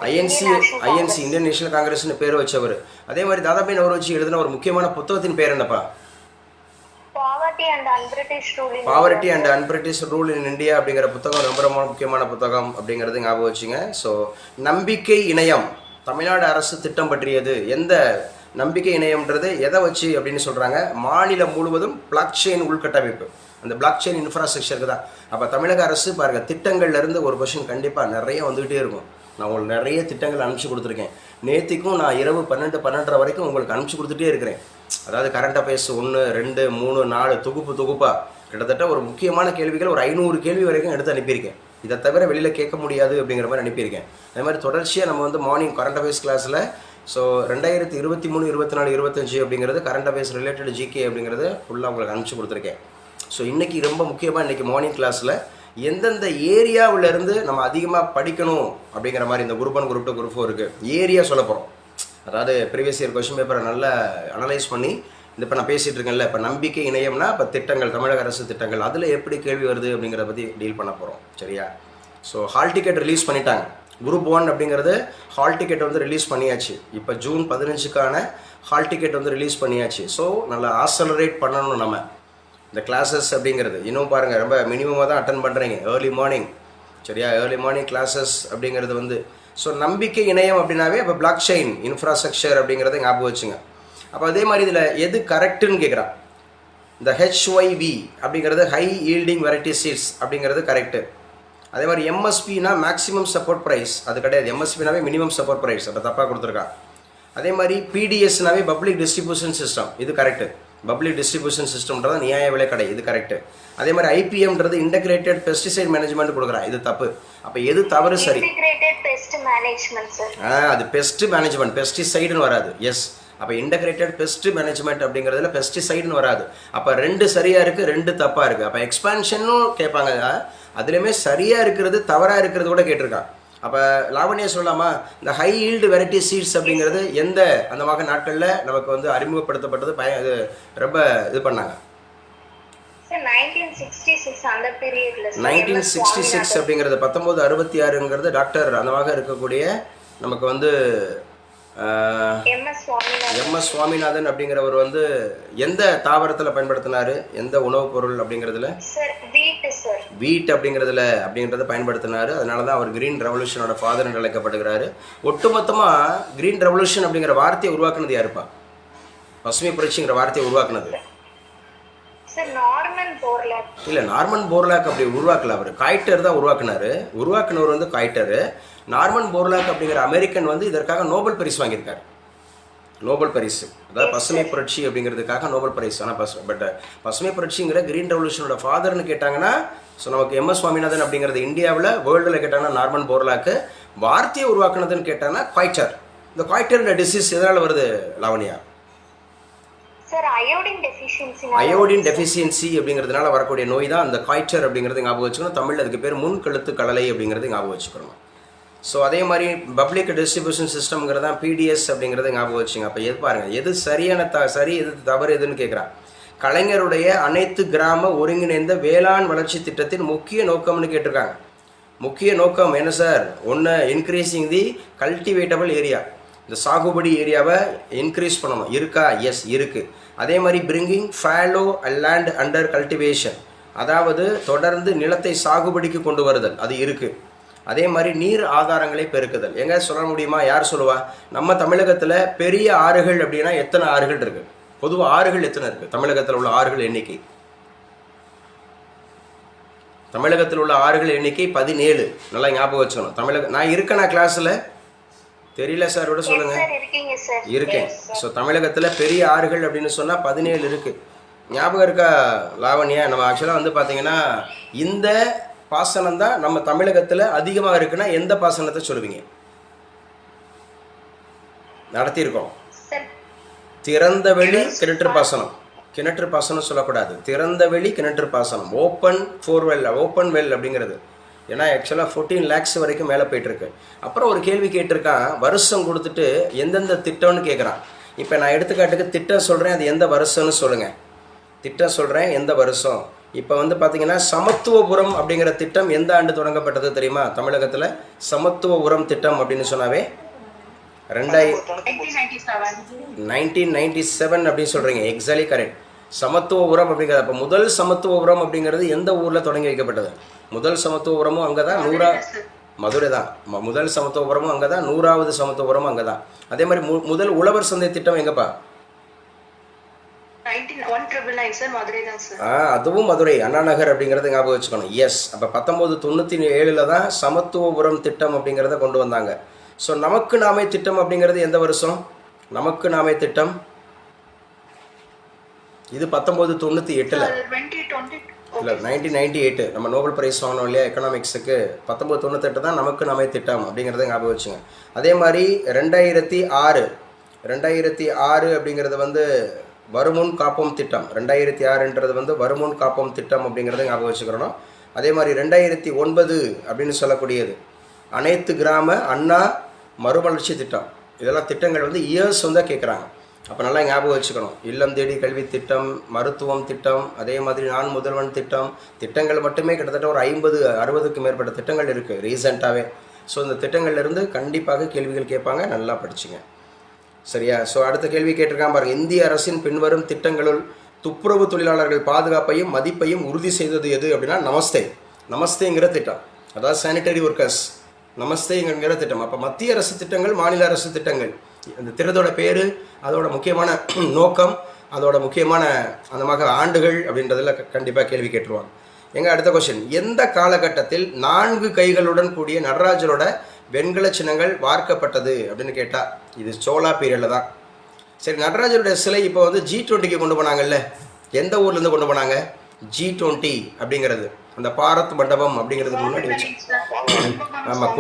INC Indian National காங்கிரஸ்னு பேர் வச்சவர். அதே மாதிரி தாதாபாய் நவ்ரோஜி எழுதின ஒரு முக்கியமான புத்தகத்தின் பேர் என்னப்பா? Poverty and unBritish rule in India அப்படிங்கிற புத்தகம் ரொம்ப ரொம்ப முக்கியமான புத்தகம் அப்படிங்கிறது ஞாபகம் வச்சுங்க. ஸோ நம்பிக்கை இணையம் தமிழ்நாடு அரசு திட்டம் பற்றியது. எந்த நம்பிக்கை இணையம்ன்றது எதை வச்சு அப்படின்னு சொல்கிறாங்க? மாநிலம் முழுவதும் பிளாக் செயின் உள்கட்டமைப்பு, அந்த பிளாக் செயின் இன்ஃப்ராஸ்ட்ரக்சருக்கு தான். அப்போ தமிழக அரசு பாருங்கள், திட்டங்கள்லேருந்து ஒரு கொஷின் கண்டிப்பாக நிறைய வந்துகிட்டே இருக்கும். நான் உங்களுக்கு நிறைய திட்டங்கள் அனுப்பிச்சி கொடுத்துருக்கேன். நேற்றுக்கும் நான் இரவு 12:30 வரைக்கும் உங்களுக்கு அனுப்பிச்சி கொடுத்துட்டே இருக்கிறேன். அதாவது கரண்ட் அஃபேர்ஸ் 1, 2, 3, 4 தொகுப்பாக கிட்டத்தட்ட ஒரு முக்கியமான கேள்விகள் ஒரு 500 கேள்வி வரைக்கும் எடுத்து அனுப்பியிருக்கேன். இதை தவிர வெளியில் கேட்க முடியாது அப்படிங்கிற மாதிரி அனுப்பியிருக்கேன். அதே மாதிரி தொடர்ச்சியாக நம்ம வந்து மார்னிங் கரண்ட் அஃபேர்ஸ் கிளாஸில் ஸோ 2023, 24, 25 அப்படிங்கிறது கரண்ட் அஃபேர்ஸ் ரிலேட்டட் ஜிகே அப்படிங்கிறது ஃபுல்லாக உங்களுக்கு அனுப்பிச்சி கொடுத்துருக்கேன். ஸோ இன்றைக்கி ரொம்ப முக்கியமாக இன்றைக்கி மார்னிங் கிளாஸில் எந்தெந்த ஏரியாவிலேருந்து நம்ம அதிகமாக படிக்கணும் அப்படிங்கிற மாதிரி இந்த குரூப் 1, குரூப் 2, குரூப் 4 இருக்குது ஏரியா சொல்ல போகிறோம். அதாவது ப்ரீவியஸ் இயர் கொஸ்டின் பேப்பரை நல்லா அனலைஸ் பண்ணி இந்த இப்போ நான் பேசிகிட்டு இருக்கேன்ல, இப்போ நம்பிக்கை இணையம்னா இப்போ திட்டங்கள், தமிழக அரசு திட்டங்கள், அதில் எப்படி கேள்வி வருது அப்படிங்கிறத பற்றி டீல் பண்ண போகிறோம். சரியா? ஸோ ஹால் டிக்கெட் ரிலீஸ் பண்ணிட்டாங்க. குரூப் 1 அப்படிங்கிறது ஹால் டிக்கெட் வந்து ரிலீஸ் பண்ணியாச்சு. இப்போ ஜூன் 15க்கான ஹால் டிக்கெட் வந்து ரிலீஸ் பண்ணியாச்சு. ஸோ நல்லா ஆக்சலரேட் பண்ணணும் நம்ம இந்த கிளாஸஸ் அப்படிங்கிறது. இன்னும் பாருங்கள், ரொம்ப மினிமமாக தான் அட்டன் பண்ணுறீங்க ஏர்லி மார்னிங். சரியா? ஏர்லி மார்னிங் கிளாஸஸ் அப்படிங்கிறது வந்து ஸோ நம்பிக்கை இணையம் அப்படின்னாவே இப்போ பிளாக் செயின் இன்ஃப்ராஸ்ட்ரக்சர் அப்படிங்கிறத ஞாபகம் வச்சுங்க. அப்போ அதே மாதிரி இதில் எது கரெக்டுன்னு கேட்குறான். இந்த HYV அப்படிங்கிறது ஹை ஈல்டிங் வெரைட்டி சீட்ஸ் அப்படிங்கிறது கரெக்டு. அதே மாதிரி MSPனா மேக்ஸிமம் சப்போர்ட் ப்ரைஸ், அது கிடையாது. MSPனாவே மினிமம் சப்போர்ட் ப்ரைஸ், அப்போ தப்பாக கொடுத்துருக்கான். அதே மாதிரி PDSனாவே பப்ளிக் டிஸ்ட்ரிபியூஷன் சிஸ்டம், இது கரெக்டு. பப்ளிக் டிஸ்ட்ரிபியூஷன் சிஸ்டம்ன்றது நியாய விலை கடை, இது கரெக்டு. அதே மாதிரி IPMன்றது இன்டகிரேட்டட் பெஸ்டிசைட் மேனேஜ்மெண்ட் கொடுக்குறான், இது தப்பு. அப்போ எது தவறு சரி? அது பெஸ்ட் மேனேஜ்மெண்ட், பெஸ்டிசைடுன்னு வராது. எஸ், அப்போ இன்டகிரேட்டட் பெஸ்ட் மேனேஜ்மெண்ட் அப்படிங்கிறதுல பெஸ்டிசைடுன்னு வராது. அப்போ 2 சரியாக இருக்குது, 2 தப்பாக இருக்குது. அப்போ எக்ஸ்பான்ஷனும் கேட்பாங்க, அதுலேயுமே சரியாக இருக்கிறது தவறாக இருக்கிறது கூட கேட்டிருக்கான். அப்போ லாவண்யா சொல்லலாமா, இந்த ஹை ஈல்டு வெரைட்டி சீட்ஸ் அப்படிங்கிறது எந்த அந்த வகை நாட்களில் நமக்கு வந்து அறிமுகப்படுத்தப்பட்டது, இது ரொம்ப இது பண்ணாங்க? 1966 அப்படிங்கிறது 1966ங்கிறது டாக்டர் அந்த வகை இருக்கக்கூடிய நமக்கு வந்து MS சுவாமிநாதன் அப்படிங்கிறவர் வந்து எந்த தாவரத்தில் பயன்படுத்தினாரு, எந்த உணவுப் பொருள் அப்படிங்கிறதுல? வீட் அப்படிங்கிறத பயன்படுத்தினாரு. அதனால தான் அவர் கிரீன் ரெவல்யூஷனோட ஃபாதர் என்று அழைக்கப்படுகிறாரு. ஒட்டுமொத்தமாக கிரீன் ரெவல்யூஷன் அப்படிங்கிற வார்த்தையை உருவாக்குனது யாருப்பா? பசுமை புரட்சிங்கிற வார்த்தையை உருவாக்குனது இல்லை, நார்மன் போர்லாக் அப்படி உருவாக்கல. அவர் காய்டர் தான் உருவாக்குனவர் வந்து காய்டரு. நார்மன் போர்லாக் அப்படிங்கிற அமெரிக்கன் வந்து இதற்காக நோபல் பரிசு வாங்கியிருக்காரு. நோபல் பரிசு, அதாவது பசுமை புரட்சி அப்படிங்கிறதுக்காக நோபல் பரிசு. ஆனால் பசுமை புரட்சிங்கிற கிரீன் ரெவல்யூஷனோட ஃபாதர்னு கேட்டாங்கன்னா ஸோ நமக்கு MS சுவாமிநாதன் அப்படிங்கிறது இந்தியாவில், வேர்ல்டில் கேட்டாங்கன்னா நார்மன் போர்லாக்கு. வார்த்தையை உருவாக்குனதுன்னு கேட்டாங்கன்னா காய்டர். இந்த காய்டர் டிசீஸ் எதனால் வருது லாவண்யா? அயோடின் டெஃபிஷியன்சி அப்படிங்கிறதுனால வரக்கூடிய நோய் தான் அந்த காய்டர் அப்படிங்கிறது ஞாபகம் வச்சுக்கணும். தமிழில் அதுக்கு பேர் முன்கழுத்து கடலை அப்படிங்கிறது ஞாபகம் வச்சுக்கணும். ஸோ அதே மாதிரி பப்ளிக் டிஸ்ட்ரிபியூஷன் சிஸ்டம்ங்கிறது தான் PDS அப்படிங்கிறத ஞாபகம் வச்சுங்க. அப்போ எது பாருங்கள், எது சரியான சரி, எது தவறு, எதுன்னு கேட்குறான். கலைஞருடைய அனைத்து கிராம ஒருங்கிணைந்த வேளாண் வளர்ச்சி திட்டத்தின் முக்கிய நோக்கம்னு கேட்டிருக்காங்க. முக்கிய நோக்கம் என்ன சார்? ஒன்று, இன்க்ரீஸிங் தி கல்டிவேட்டபிள் ஏரியா, இந்த சாகுபடி ஏரியாவை இன்க்ரீஸ் பண்ணணும். இருக்கா? எஸ், இருக்குது. அதே மாதிரி bringing follow land under cultivation, அதாவது தொடர்ந்து நிலத்தை சாகுபடிக்கு கொண்டு வருதல், அது இருக்குது. அதே மாதிரி நீர் ஆதாரங்களை பெருக்குதல். எங்க சொல்ல முடியுமா? யார் சொல்லுவா? நம்ம தமிழகத்தில் பெரிய ஆறுகள் அப்படின்னா எத்தனை ஆறுகள் இருக்குது? பொதுவாக ஆறுகள் எத்தனை இருக்குது தமிழகத்தில் உள்ள ஆறுகள் எண்ணிக்கை? தமிழகத்தில் உள்ள ஆறுகள் எண்ணிக்கை 17. நல்லா ஞாபகம் வச்சுக்கணும். நான் இருக்கேனா கிளாஸில்? தெரியல சார், விட சொல்லுங்க. இருக்கேன். ஸோ தமிழகத்தில் பெரிய ஆறுகள் அப்படின்னு சொன்னால் 17 இருக்குது. ஞாபகம் இருக்கா லாவண்யா? நம்ம ஆக்சுவலாக வந்து பார்த்தீங்கன்னா இந்த பாசனம் தான் நம்ம தமிழகத்தில் அதிகமாக இருக்குன்னா எந்த பாசனத்தை சொல்லுவீங்க? நடத்தியிருக்கோம். திறந்தவெளி கிணற்று பாசனம். கிணற்று பாசனம் சொல்லக்கூடாது, திறந்தவெளி கிணற்று பாசனம், ஓப்பன் வெல் அப்படிங்கிறது. ஏன்னா ஆக்சுவலாக 14 lakhs வரைக்கும் மேலே போயிட்டுருக்கு. அப்புறம் ஒரு கேள்வி கேட்டிருக்கான், வருஷம் கொடுத்துட்டு எந்தெந்த திட்டம்னு கேட்குறான். இப்போ நான் எடுத்துக்காட்டுக்கு திட்டம் சொல்கிறேன், அது எந்த வருஷம்னு சொல்லுங்கள். திட்டம் சொல்கிறேன், எந்த வருஷம். இப்போ வந்து பார்த்தீங்கன்னா சமத்துவபுரம் அப்படிங்கிற திட்டம் எந்த ஆண்டு தொடங்கப்பட்டது தெரியுமா? தமிழகத்தில் சமத்துவபுரம் திட்டம் அப்படின்னு சொன்னாவே 1997 அப்படின்னு சொல்கிறீங்க. Exactly correct. சமத்துவபுரம் அப்படிங்கிறது அப்போ முதல் சமத்துவபுரம் அப்படிங்கிறது எந்த ஊரில் தொடங்கி வைக்கப்பட்டது? முதல் சமத்துவபுரமும் அங்கே தான், மதுரை தான். முதல் சமத்துவபுரமும் அங்கே தான், 100வது சமத்துவபுரமும் அங்கே தான். அதே மாதிரி முதல் உழவர் சந்தை திட்டம் எங்கப்பா? அதுவும் மதுரை, அண்ணா நகர் அப்படிங்கிறத ஞாபகம் வச்சுக்கணும். எஸ். அப்போ 1997 தான் சமத்துவபுரம் திட்டம் அப்படிங்கிறத கொண்டு வந்தாங்க. ஸோ நமக்கு நாமே திட்டம் அப்படிங்கிறது எந்த வருஷம்? நமக்கு நாமே திட்டம் இது 1998 இல்லை 1998. நம்ம நோபல் பிரைஸ் வாங்கினோம் இல்லையா எக்கனாமிக்ஸுக்கு, 1998 தான் நமக்கு நாமே திட்டம் அப்படிங்கிறத ஞாபகம் வச்சுங்க. அதே மாதிரி 2006 அப்படிங்கிறது வந்து வருமுன் காப்போம் திட்டம். 2006ன்றது வந்து வருமுன் காப்போம் திட்டம் அப்படிங்கிறத ஞாபகம் வச்சுக்கிறோம். அதே மாதிரி 2009 அப்படின்னு சொல்லக்கூடியது அனைத்து கிராம அண்ணா மறுமலர்ச்சி திட்டம். இதெல்லாம் திட்டங்கள் வந்து இயர்ஸ் வந்து கேட்குறாங்க. அப்போ நல்லா ஞாபகம் வச்சுக்கணும். இல்லம் தேடி கல்வி திட்டம், மருத்துவம் திட்டம், அதே மாதிரி நான் முதல்வன் திட்டம். திட்டங்கள் மட்டுமே கிட்டத்தட்ட ஒரு 50-60க்கு மேற்பட்ட திட்டங்கள் இருக்குது ரீசெண்டாகவே. ஸோ இந்த திட்டங்கள்லேருந்து கண்டிப்பாக கேள்விகள் கேட்பாங்க, நல்லா படிச்சுங்க. சரியா? ஸோ அடுத்த கேள்வி கேட்டிருக்கான் பாருங்கள். இந்திய அரசின் பின்வரும் திட்டங்களுள் துப்புரவு தொழிலாளர்கள் பாதுகாப்பையும் மதிப்பையும் உறுதி செய்தது எது அப்படின்னா நமஸ்தேங்கிற திட்டம். அதாவது சானிட்டரி ஒர்க்கர்ஸ் நமஸ்தேங்கிற திட்டம். அப்போ மத்திய அரசு திட்டங்கள், மாநில அரசு திட்டங்கள், இந்த திட்டத்தோட பேர், அதோட முக்கியமான நோக்கம், அதோட முக்கியமான அந்த மாதிரி ஆண்டுகள் அப்படின்றதில் கண்டிப்பாக கேள்வி கேட்டுருவாங்க. அடுத்த கொஸ்டின். எந்த காலகட்டத்தில் 4 கைகளுடன் கூடிய நடராஜரோட வெண்கல சின்னங்கள் வார்க்கப்பட்டது அப்படின்னு கேட்டால் இது சோழா பீரியடில் தான். சரி, நடராஜருடைய சிலை இப்போ வந்து G20க்கு கொண்டு போனாங்கல்ல, எந்த ஊர்லேருந்து கொண்டு போனாங்க? G20 அப்படிங்கிறது அந்த பாரத் மண்டபம் அப்படிங்கிறதுக்கு முன்னாடி வச்சு. ஆமாம்,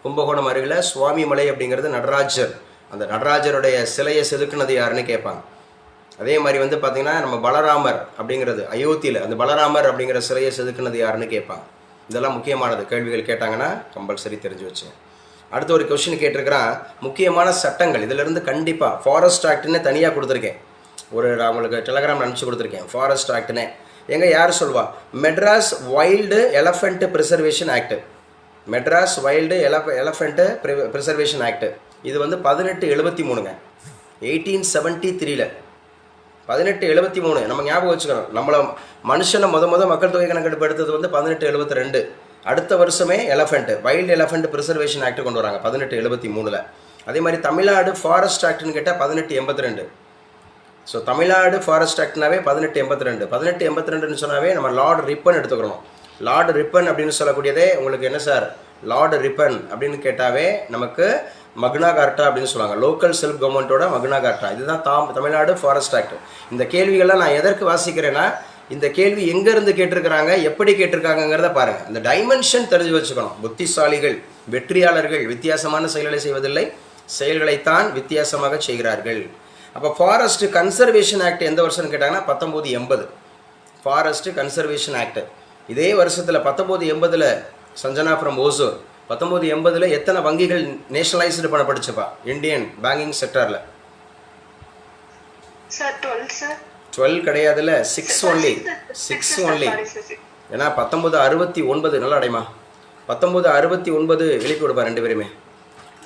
கும்பகோணம் அருகில் சுவாமி மலை அப்படிங்கிறது நடராஜர். அந்த நடராஜருடைய சிலையை செதுக்குனது யாருன்னு கேட்பாங்க. அதே மாதிரி வந்து பார்த்திங்கன்னா நம்ம பலராமர் அப்படிங்கிறது அயோத்தியில் அந்த பலராமர் அப்படிங்கிற சிலையை செதுக்குனது யாருன்னு கேட்பாங்க. இதெல்லாம் முக்கியமானது. கேள்விகள் கேட்டாங்கன்னா கம்பல்சரி தெரிஞ்சு வச்சுங்க. அடுத்த ஒரு கொஸ்டின் கேட்டிருக்கிறான். முக்கியமான சட்டங்கள் இதிலிருந்து கண்டிப்பாக ஃபாரஸ்ட் ஆக்ட்னு தனியாக கொடுத்துருக்கேன். நான் உங்களுக்கு டெலகிராம் அனுப்பிச்சு கொடுத்துருக்கேன். ஃபாரஸ்ட் ஆக்ட்னு யார் சொல்வா? Madras wild elephant preservation act. Madras wild elephant preservation act. இது வந்து 1873ங்க. 1873 1873 நம்ம ஞாபகம் வச்சுக்கணும். நம்மளை மனுஷனை மக்கள் தொகை கணக்கெடுப்பு எடுத்தது வந்து 1872. அடுத்த வருஷமே வைல்டு எலஃபெண்ட் ப்ரிசர்வேஷன் ஆக்ட் கொண்டு வராங்க 1873. அதே மாதிரி தமிழ்நாடு ஃபாரஸ்ட் ஆக்ட்னு கேட்டால் 1882. ஸோ தமிழ்நாடு ஃபாரஸ்ட் ஆக்ட்னாவே 1882. 1882ன்னு சொன்னாவே நம்ம லார்டு ரிப்பன் எடுத்துக்கிறோம். லார்டு ரிப்பன் அப்படின்னு சொல்லக்கூடியதே உங்களுக்கு என்ன சார்? லார்டு ரிப்பன் அப்படின்னு கேட்டாவே நமக்கு மக்னா கார்ட்டா அப்படின்னு சொல்லுவாங்க. லோக்கல் செல்ஃப் கவர்மெண்ட்டோட மக்னா கார்ட்டா. இதுதான் தமிழ்நாடு ஃபாரஸ்ட் ஆக்ட். இந்த கேள்விகள்லாம் நான் எதற்கு வாசிக்கிறேன்னா, இந்த கேள்வி எங்கேருந்து கேட்டிருக்கிறாங்க, எப்படி கேட்டிருக்காங்கிறத பாருங்கள். இந்த டைமென்ஷன் தெரிஞ்சு வச்சுக்கணும். புத்திசாலிகள், வெற்றியாளர்கள் வித்தியாசமான செயல்களை செய்வதில்லை, செயல்களைத்தான் வித்தியாசமாக செய்கிறார்கள். அப்போ ஃபாரஸ்ட் கன்சர்வேஷன் ஆக்ட் எந்த வருஷம்னு கேட்டாங்கன்னா 1980. ஃபாரஸ்ட் கன்சர்வேஷன் ஆக்ட் இதே வருஷத்தில் 1980 சஞ்சனா ஃப்ரம் ஓசூர் 1980 எத்தனை வங்கிகள் நேஷனலைஸ்டு பண்ணப்பட்டுச்சுப்பா இந்தியன் பேங்கிங் செக்டரில்? 12 கிடையாதுல்ல, 6 ஒன்லி. ஏன்னா 1969 நல்லா அடைமா 1969 எழுப்பி விடுப்பா 2 பேருமே.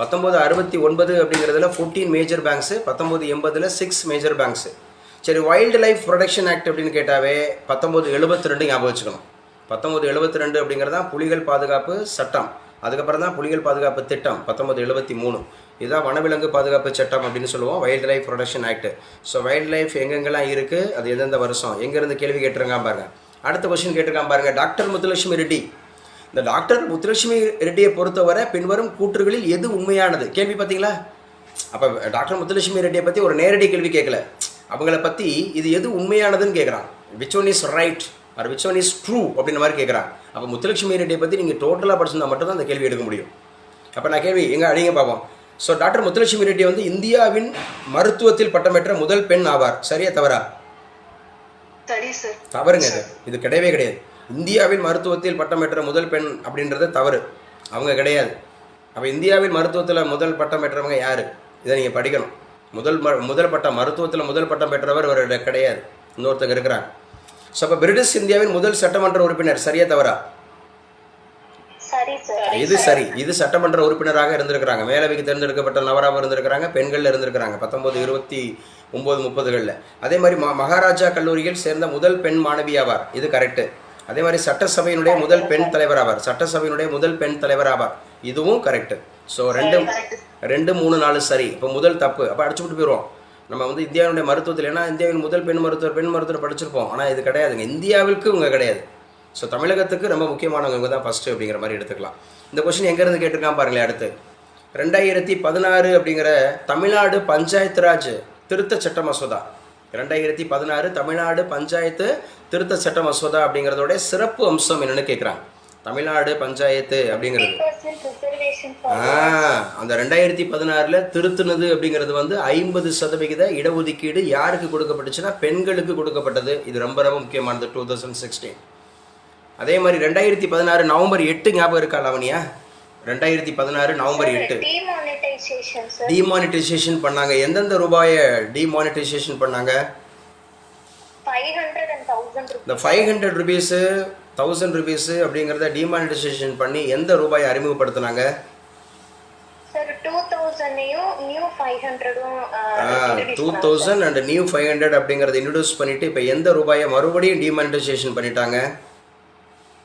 1969 அப்படிங்கிறதுல 14 மேஜர் பேங்க்ஸு, 1980 6 மேஜர் பேங்க்ஸு. சரி, வைல்டு லைஃப் ப்ரொடெக்ஷன் ஆக்ட் அப்படின்னு கேட்டாவே 1972 ஞாபகம் வச்சுக்கணும். 1972 அப்படிங்கிறது தான் புலிகள் பாதுகாப்பு சட்டம். அதுக்கப்புறம் தான் புலிகள் பாதுகாப்பு திட்டம் 1973. இதுதான் வனவிலங்கு பாதுகாப்பு சட்டம் அப்படின்னு சொல்லுவோம், wild life protection act. So wild life எங்கெங்கெல்லாம் இருக்குது, அது எந்தெந்த வருஷம், எங்கேருந்து கேள்வி கேட்டிருக்கான் பாருங்கள். அடுத்த கொஸ்டின் கேட்டிருக்கான் பாருங்கள். டாக்டர் முத்துலட்சுமி ரெட்டி. இந்த டாக்டர் முத்துலட்சுமி ரெட்டியை பொறுத்தவரை பின்வரும் கூற்றுகளில் எது உண்மையானது? கேள்வி பார்த்தீங்களா? அப்போ டாக்டர் முத்துலட்சுமி ரெட்டியை பற்றி ஒரு நேரடி கேள்வி கேட்கல, அவங்கள பற்றி இது எது உண்மையானதுன்னு கேட்குறான். Which one is right or which one is true அப்படின்ற மாதிரி கேட்குறாங்க. அப்போ முத்துலட்சுமி ரெட்டியை பற்றி நீங்கள் டோட்டலாக படிச்சிருந்தால் மட்டும் தான் அந்த கேள்வி எடுக்க முடியும். அப்போ நான் கேள்வி அடிங்க பார்ப்போம். ஸோ டாக்டர் முத்துலட்சுமி ரெட்டி வந்து இந்தியாவின் மருத்துவத்தில் பட்டம் பெற்ற முதல் பெண் ஆவார். சரியா தவறா? தவறுங்க. இது கிடையவே கிடையாது. இந்தியாவின் மருத்துவத்தில் பட்டம் பெற்ற முதல் பெண் அப்படின்றது தவறு, அவங்க கிடையாது. அப்போ இந்தியாவின் மருத்துவத்தில் முதல் பட்டம் பெற்றவங்க யார்? இதை நீங்கள் படிக்கணும். முதல் பட்டம் மருத்துவத்தில் முதல் பட்டம் பெற்றவர் இவர் கிடையாது, இன்னொருத்தங்க இருக்கிறாங்க. ஸோ அப்போ பிரிட்டிஷ் இந்தியாவின் முதல் சட்டமன்ற உறுப்பினர் சரியா தவறா? சரி சார். இது சரி. இது சட்டமன்ற உறுப்பினராக இருந்திருக்கிறாங்க. மேலவைக்கு தேர்ந்தெடுக்கப்பட்ட நபராக இருந்திருக்கிறாங்க. பெண்கள் இருந்திருக்கிறாங்க 19, 29, 30களில். அதே மாதிரி மகாராஜா கல்லூரியில் சேர்ந்த முதல் பெண் மாணவி ஆவார். இது கரெக்டு. அதே மாதிரி சட்டசபையினுடைய முதல் பெண் தலைவர் ஆவார். சட்டசபையினுடைய முதல் பெண் தலைவர் ஆவார். இதுவும் கரெக்டு. ஸோ 2, 3, 4 சரி. இப்போ முதல் தப்பு. அப்போ அடிச்சுட்டு போயிடுவோம். நம்ம வந்து இந்தியாவுடைய மருத்துவத்தில், ஏன்னா இந்தியாவின் முதல் பெண் மருத்துவர் படிச்சிருப்போம். ஆனால் இது கிடையாதுங்க, இந்தியாவிற்கு இவங்க கிடையாது. ஸோ தமிழகத்துக்கு ரொம்ப முக்கியமானவங்க தான் ஃபஸ்ட்டு அப்படிங்கிற மாதிரி எடுத்துக்கலாம். இந்த கொஸ்டின் எங்கேருந்து கேட்டிருக்கான் பாருங்களேன். அடுத்து 2016 அப்படிங்கிற தமிழ்நாடு பஞ்சாயத்து ராஜ் திருத்த சட்ட மசோதா, 2016 தமிழ்நாடு பஞ்சாயத்து திருத்த சட்ட மசோதா அப்படிங்கிறதோட சிறப்பு அம்சம் என்னன்னு கேட்குறாங்க. தமிழ்நாடு பஞ்சாயத்து அப்படிங்கிறது அந்த 2016 திருத்துனது அப்படிங்கிறது வந்து 50% இடஒதுக்கீடு யாருக்கு கொடுக்கப்பட்டுச்சுன்னா பெண்களுக்கு கொடுக்கப்பட்டது. இது ரொம்ப ரொம்ப முக்கியமானது 2016. அதே மாதிரி 2016 நவம்பர் 8 ஞாபகம் இருக்கா லாவணியா? 2016 நவம்பர் 8 டிமானிட்டைசேஷன் பண்ணாங்க. எந்தெந்த ரூபாயை டிமானிட்டைசேஷன் பண்ணாங்க? 500 and 1000 இந்த 500 rupees 1000 rupees அப்படிங்கிறத டிமானிட்டைசேஷன் பண்ணி எந்த ரூபாயை அறிமுகப்படுத்தினாங்க? சார் 2000 நியூ 500 2000 and நியூ 500 அப்படிங்கறத இன்ட்ரோடியூஸ் பண்ணிட்டு இப்போ எந்த ரூபாயை மறுபடியும் டிமானிட்டைசேஷன் பண்ணிட்டாங்க?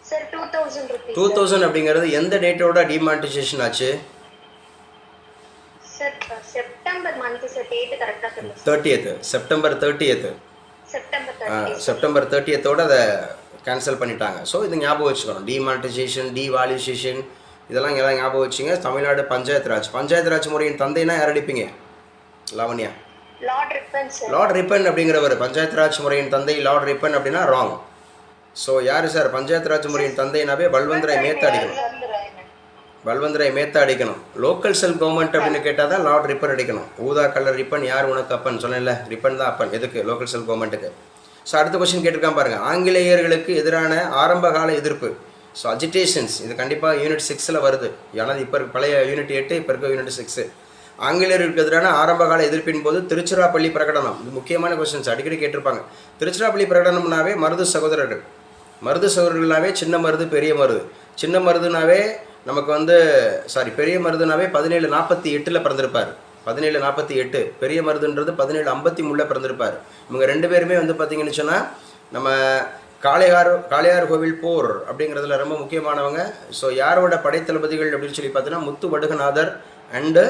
Sir 2000 rupees. 2000 அப்படிங்கிறது எந்த டேட்டோட டிமானிட்டைசேஷன் ஆச்சு? Sir September month sir, date கரெக்ட்டா சொல்லுங்க. 30th September 30th September 30th அதை கேன்சல் பண்ணிட்டாங்க. ஸோ இது ஞாபகம் வச்சுக்கணும். டிமானிட்டைசேஷன், டிவால்யூஷேஷன் இதெல்லாம் எல்லாம் ஞாபகம் வச்சுங்க. தமிழ்நாடு பஞ்சாயத்து ராஜ் முறையின் தந்தைனா யார் அடிப்பீங்க லாவண்யா? லார்ட் ரிப்பன் அப்படிங்கிறவர். பஞ்சாயத்து ராஜ் முறையின் தந்தை லார்ட் ரிப்பன் அப்படின்னா ராங். ஸோ யார் சார் பஞ்சாயத்து ராஜ் முறையின் தந்தைனாவே பல்வந்த்ராய் மேத்தா அடிக்கணும். லோக்கல் செல்ஃப் கவர்மெண்ட் அப்படின்னு கேட்டால் தான் லார்ட் ரிப்பன் அடிக்கணும். ஊதா கலர் ரிப்பன் யார் உனக்கு அப்பன் சொன்னேன்ல, ரிப்பன் தான் அப்பன். எதுக்கு? லோக்கல் செல்ஃப் கவர்மெண்ட்டுக்கு. ஸோ அடுத்த கொஸ்டின் கேட்டிருக்கான் பாருங்க. ஆங்கிலேயர்களுக்கு எதிரான ஆரம்பகால எதிர்ப்பு, ஸோ அஜிடேஷன்ஸ். இது கண்டிப்பாக யூனிட் 6 வருது. ஏன்னா இப்போ பழைய யூனிட் 8, இப்போ இருக்க யூனிட் 6. ஆங்கிலேயர்களுக்கு எதிரான ஆரம்பகால எதிர்ப்பின் போது திருச்சிராப்பள்ளி பிரகடனம். இது முக்கியமான கொஸ்டின்ஸ், அடிக்கடி கேட்டிருப்பாங்க. திருச்சிராப்பள்ளி பிரகடனம்னாவே மருது சகோதரர்கள்னாவே சின்ன மருது பெரிய மருது. சின்ன மருதுனாவே நமக்கு வந்து பெரிய மருதுனாவே 1748 பிறந்திருப்பார். 1748. பெரிய மருதுன்றது 1753 பிறந்திருப்பார். இவங்க 2 பேருமே வந்து பார்த்தீங்கன்னு சொன்னால் நம்ம காளையார் கோவில் போர் அப்படிங்கிறதுல ரொம்ப முக்கியமானவங்க. ஸோ யாரோட படைத்தளபதிகள் அப்படின்னு சொல்லி பார்த்தீங்கன்னா முத்து வடுகநாதர் அண்டு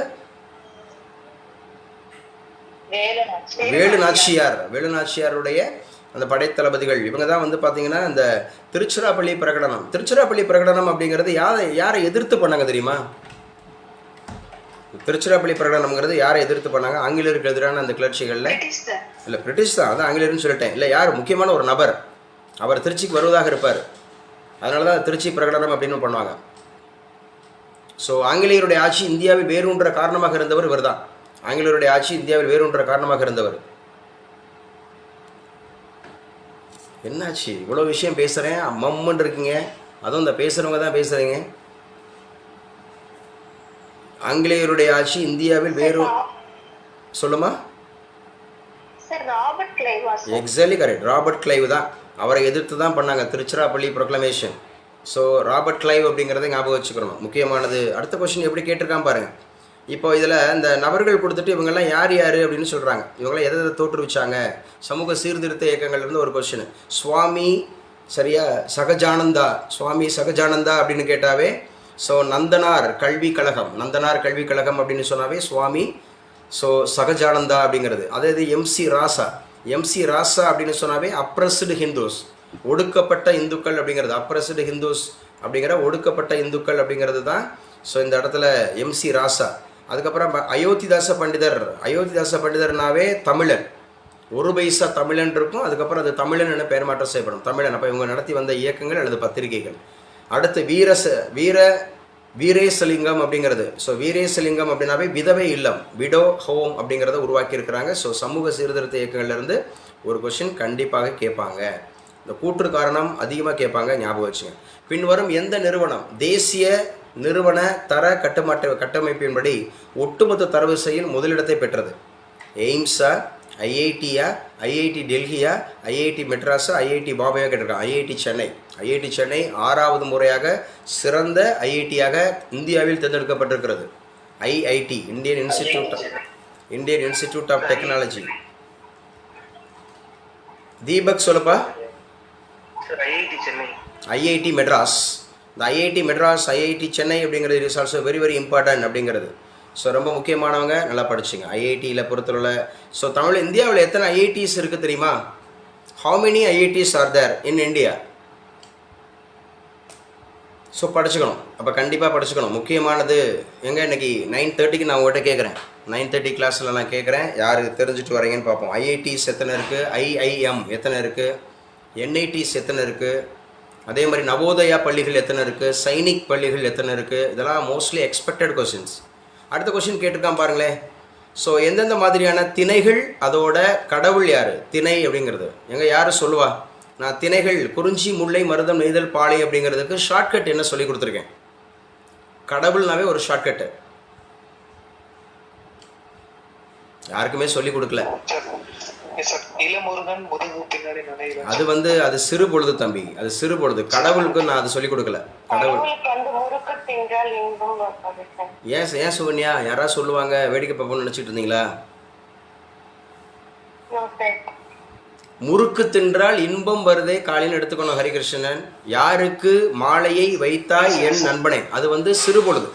வேலுநாச்சியாருடைய அந்த படைத்தளபதிகள். இவங்க தான் வந்து பார்த்தீங்கன்னா இந்த திருச்சிராப்பள்ளி பிரகடனம் அப்படிங்கிறது யாரை எதிர்த்து பண்ணாங்க தெரியுமா? திருச்சிராப்பள்ளி பிரகடனம்ங்கிறது யாரை எதிர்த்து பண்ணாங்க? ஆங்கிலேயருக்கு எதிரான அந்த கிளர்ச்சிகளில் இல்லை, பிரிட்டிஷ் தான். அதான் ஆங்கிலேயர்னு சொல்லிட்டேன். இல்லை, யார் முக்கியமான ஒரு நபர், அவர் திருச்சிக்கு வருவதாக இருப்பார். அதனால தான் திருச்சி பிரகடனம் அப்படின்னு பண்ணுவாங்க. ஸோ ஆங்கிலேயருடைய ஆட்சி இந்தியாவில் வேரூன்ற காரணமாக இருந்தவர் இவர் தான். ஆங்கிலேயருடைய ஆட்சி இந்தியாவில் வேரூன்ற காரணமாக இருந்தவர். என்னாச்சு இவ்வளோ விஷயம் பேசுகிறேன், அம்மன்னு இருக்கீங்க. அதுவும் இந்த பேசுகிறவங்க தான் பேசுகிறீங்க. ஆங்கிலேயருடைய ஆட்சி இந்தியாவில் சொல்லுமா? Exactly correct. ராபர்ட் கிளைவ் தான். அவரை எதிர்த்து தான் பண்ணாங்க Tiruchirappalli proclamation. So Robert Clive அப்படிங்கிறத ஞாபகம் வச்சுக்கணும், முக்கியமானது. அடுத்த கொஸ்டின் எப்படி கேட்டிருக்கான் பாருங்கள். இப்போ இதில் இந்த நபர்கள் கொடுத்துட்டு இவங்கெல்லாம் யார் அப்படின்னு சொல்கிறாங்க. இவங்களாம் எதை தோற்றுவிச்சாங்க? சமூக சீர்திருத்த இயக்கங்கள்லேருந்து ஒரு கொஸ்டின். சுவாமி சகஜானந்தா அப்படின்னு கேட்டாவே ஸோ நந்தனார் கல்விக் கழகம் அப்படின்னு சொன்னாவே சுவாமி சகஜானந்தா அப்படிங்கிறது. அதாவது எம்சி ராசா அப்படின்னு சொன்னாவே அப்ரஸ்டு ஹிந்துஸ், ஒடுக்கப்பட்ட இந்துக்கள் அப்படிங்கிறது. அப்ரஸ்டு ஹிந்துஸ் அப்படிங்கிற ஒடுக்கப்பட்ட இந்துக்கள் அப்படிங்கிறது தான். ஸோ இந்த இடத்துல எம்சி ராசா. அதுக்கப்புறம் அயோத்திதாச பண்டிதர்னாவே தமிழன், ஒரு பைசா தமிழன் இருக்கும். அதுக்கப்புறம் அது தமிழன் என பெயர் மாற்றம் செய்யப்படும், தமிழன். அப்போ இவங்க நடத்தி வந்த இயக்கங்கள் அல்லது பத்திரிகைகள். அடுத்து வீரேசலிங்கம் அப்படிங்கிறது. ஸோ வீரேசலிங்கம் அப்படின்னாவே விதவை இல்லம், விடோ ஹோம் அப்படிங்கிறத உருவாக்கி இருக்கிறாங்க. ஸோ சமூக சீர்திருத்த இயக்கங்கள்லேருந்து ஒரு கொஸ்டின் கண்டிப்பாக கேட்பாங்க. இந்த கூற்று காரணம் அதிகமாக கேட்பாங்க, ஞாபகம் வச்சுங்க. பின்வரும் எந்த நிறுவனம் தேசிய நிறுவன தர கட்டமைப்பின்படி ஒட்டுமொத்த தரவரிசையில் முதலிடத்தை பெற்றது? எய்ம்ஸா, ஐஐடியா, ஐஐடி டெல்லியா, ஐஐடி மெட்ராஸா, ஐஐடி பாம்பேயா கேட்டிருக்கான். ஐஐடி சென்னை. ஐஐடி சென்னை 6வது முறையாக சிறந்த ஐஐடியாக இந்தியாவில் தேர்ந்தெடுக்கப்பட்டிருக்கிறது. IIT, Indian Institute of Technology. Deepak சொல்லுப்பா. ஐஐடி சென்னை. ஐஐடி மெட்ராஸ். இந்த ஐஐடி மெட்ராஸ், ஐஐடி சென்னை அப்படிங்கிறது is also very very important அப்படிங்கிறது. ஸோ ரொம்ப முக்கியமானவங்க, நல்லா படிச்சுங்க. ஐஐடியில் பொறுத்தவரை ஸோ இந்தியாவில் எத்தனை ஐஐடிஸ் இருக்குது தெரியுமா? How many IITs are there in India? So படிச்சுக்கணும். அப்போ கண்டிப்பாக படிச்சுக்கணும். முக்கியமானது எங்கே இன்றைக்கி 9:30க்கு நான் உங்கள்கிட்ட கேட்குறேன். 9:30 கிளாஸில் நான் கேட்குறேன், யார் தெரிஞ்சுட்டு வரீங்கன்னு பார்ப்போம். ஐஐடிஸ் எத்தனை இருக்குது, ஐஐஎம் எத்தனை இருக்குது, என்ஐடிஸ் எத்தனை இருக்குது, அதே மாதிரி நவோதயா பள்ளிகள் எத்தனை இருக்குது, சைனிக் பள்ளிகள் எத்தனை இருக்குது, இதெல்லாம் மோஸ்ட்லி எக்ஸ்பெக்டட் கொஷின்ஸ். அடுத்த கொஷின் கேட்டிருக்கான் பாருங்களேன். ஸோ எந்தெந்த மாதிரியான திணைகள், அதோட கடவுள் யார், திணை அப்படிங்கிறது எங்கே யார் சொல்லுவா? நான் திணைகள் குறிஞ்சி, முல்லை, மருதம், நெய்தல், பாலை அப்படிங்கிறதுக்கு ஷார்ட்கட் என்ன சொல்லி கொடுத்துருக்கேன். கடவுள்னாவே ஒரு ஷார்ட்கட்டு, யாருக்குமே சொல்லி கொடுக்கல. அது சிறு பொழுது தம்பி, அது சிறு பொழுது. கடவுளுக்கு நான் அது சொல்லி கொடுக்கல. கடவுள் ஏன் சுகன்யா, யாராவது சொல்லுவாங்க வேடிக்கை பார்ப்போம்னு நினைச்சிட்டு இருந்தீங்களா? முறுக்கு தின்றால் இன்பம் வருதே காலின்னு எடுத்துக்கணும் ஹரிகிருஷ்ணன். யாருக்கு மாலையை வைத்தாய் என் நண்பனே, அது சிறு பொழுது,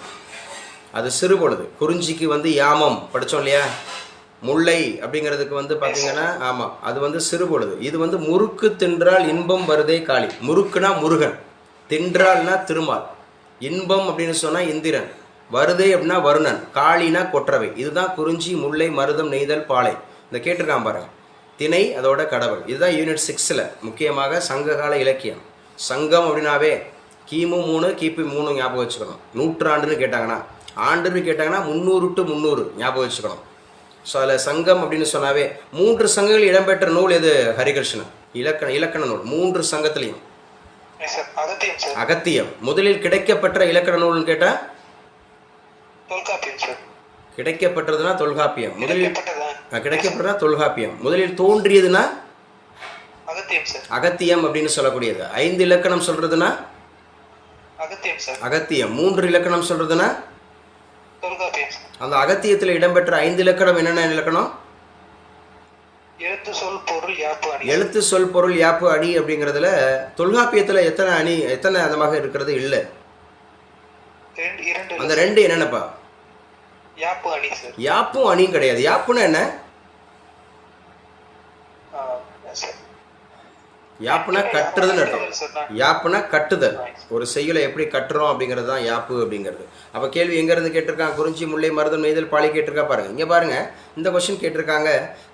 அது சிறு பொழுது. குறிஞ்சிக்கு யாமம் படித்தோம் இல்லையா? முல்லை அப்படிங்கிறதுக்கு பார்த்தீங்கன்னா ஆமாம், அது சிறு பொழுது. இது முறுக்கு தின்றால் இன்பம் வருதே காளி. முறுக்குனா முருகன், தின்றால்னா திருமால், இன்பம் அப்படின்னு சொன்னால் இந்திரன், வருதே அப்படின்னா வருணன், காளினா கொற்றவை. இதுதான் குறிஞ்சி, முல்லை, மருதம், நெய்தல், பாலை. இந்த கேட்டிருக்கான் பாருங்க. திணை அதோட கடவுள். இதுதான் யூனிட் 6ல் முக்கியமாக சங்ககால இலக்கியம். சங்கம் அப்படின்னாவே கிமு 3 கிபி 3 ஞாபகம் வச்சுக்கணும். நூற்றாண்டுன்னு கேட்டாங்கன்னா, ஆண்டுன்னு கேட்டாங்கன்னா 300 to 300 ஞாபகம் வச்சுக்கணும். ஸோ அதில் சங்கம் அப்படின்னு சொன்னாவே 3 சங்கங்கள் இடம்பெற்ற நூல் எது ஹரிகிருஷ்ணன்? இலக்கண நூல். 3 சங்கத்திலையும் அகத்தியம். முதலில் கிடைக்கப்பெற்ற இலக்கண நூல்னு கேட்டால் கிடைக்கப்பட்டதுன்னா தொல்காப்பியம். முதலில் கிடைக்கப்பட்டதுனா தொல்காப்பியம். முதலில் தோன்றியதுன்னா அகத்தியம் அப்படின்னு சொல்லக்கூடியது. 5 இலக்கணம் சொல்றதுன்னா அகத்தியம். 3 இலக்கணம் சொல்றதுன்னா அந்த அகத்தியத்தில் இடம்பெற்ற 5 இலக்கணம் என்னென்ன இலக்கணம்? எழுத்து, சொல், பொருள், யாப்பு, அணி அப்படிங்கிறதுல தொல்காப்பியத்தில் எத்தனை அணி, எத்தனை அதமாக இருக்கிறது? இல்லை, அந்த 2 என்னென்னப்பா? யாப்பும் அணியும் கிடையாது. யாப்புன்னா என்ன? யாப்புனா கட்டுறதுன்னு அர்த்தம். யாப்புனா கட்டுதல். ஒரு செய்யுளை எப்படி கட்டுறோம் அப்படிங்கிறது தான் யாப்பு அப்படிங்கிறது. அப்போ கேள்வி எங்கேருந்து கேட்டிருக்காங்க? குறிஞ்சி, முல்லை, மருதம், நெய்தல், பாலை கேட்டிருக்கா பாருங்க. இங்கே பாருங்க, இந்த கொஸ்டின் கேட்டிருக்காங்க.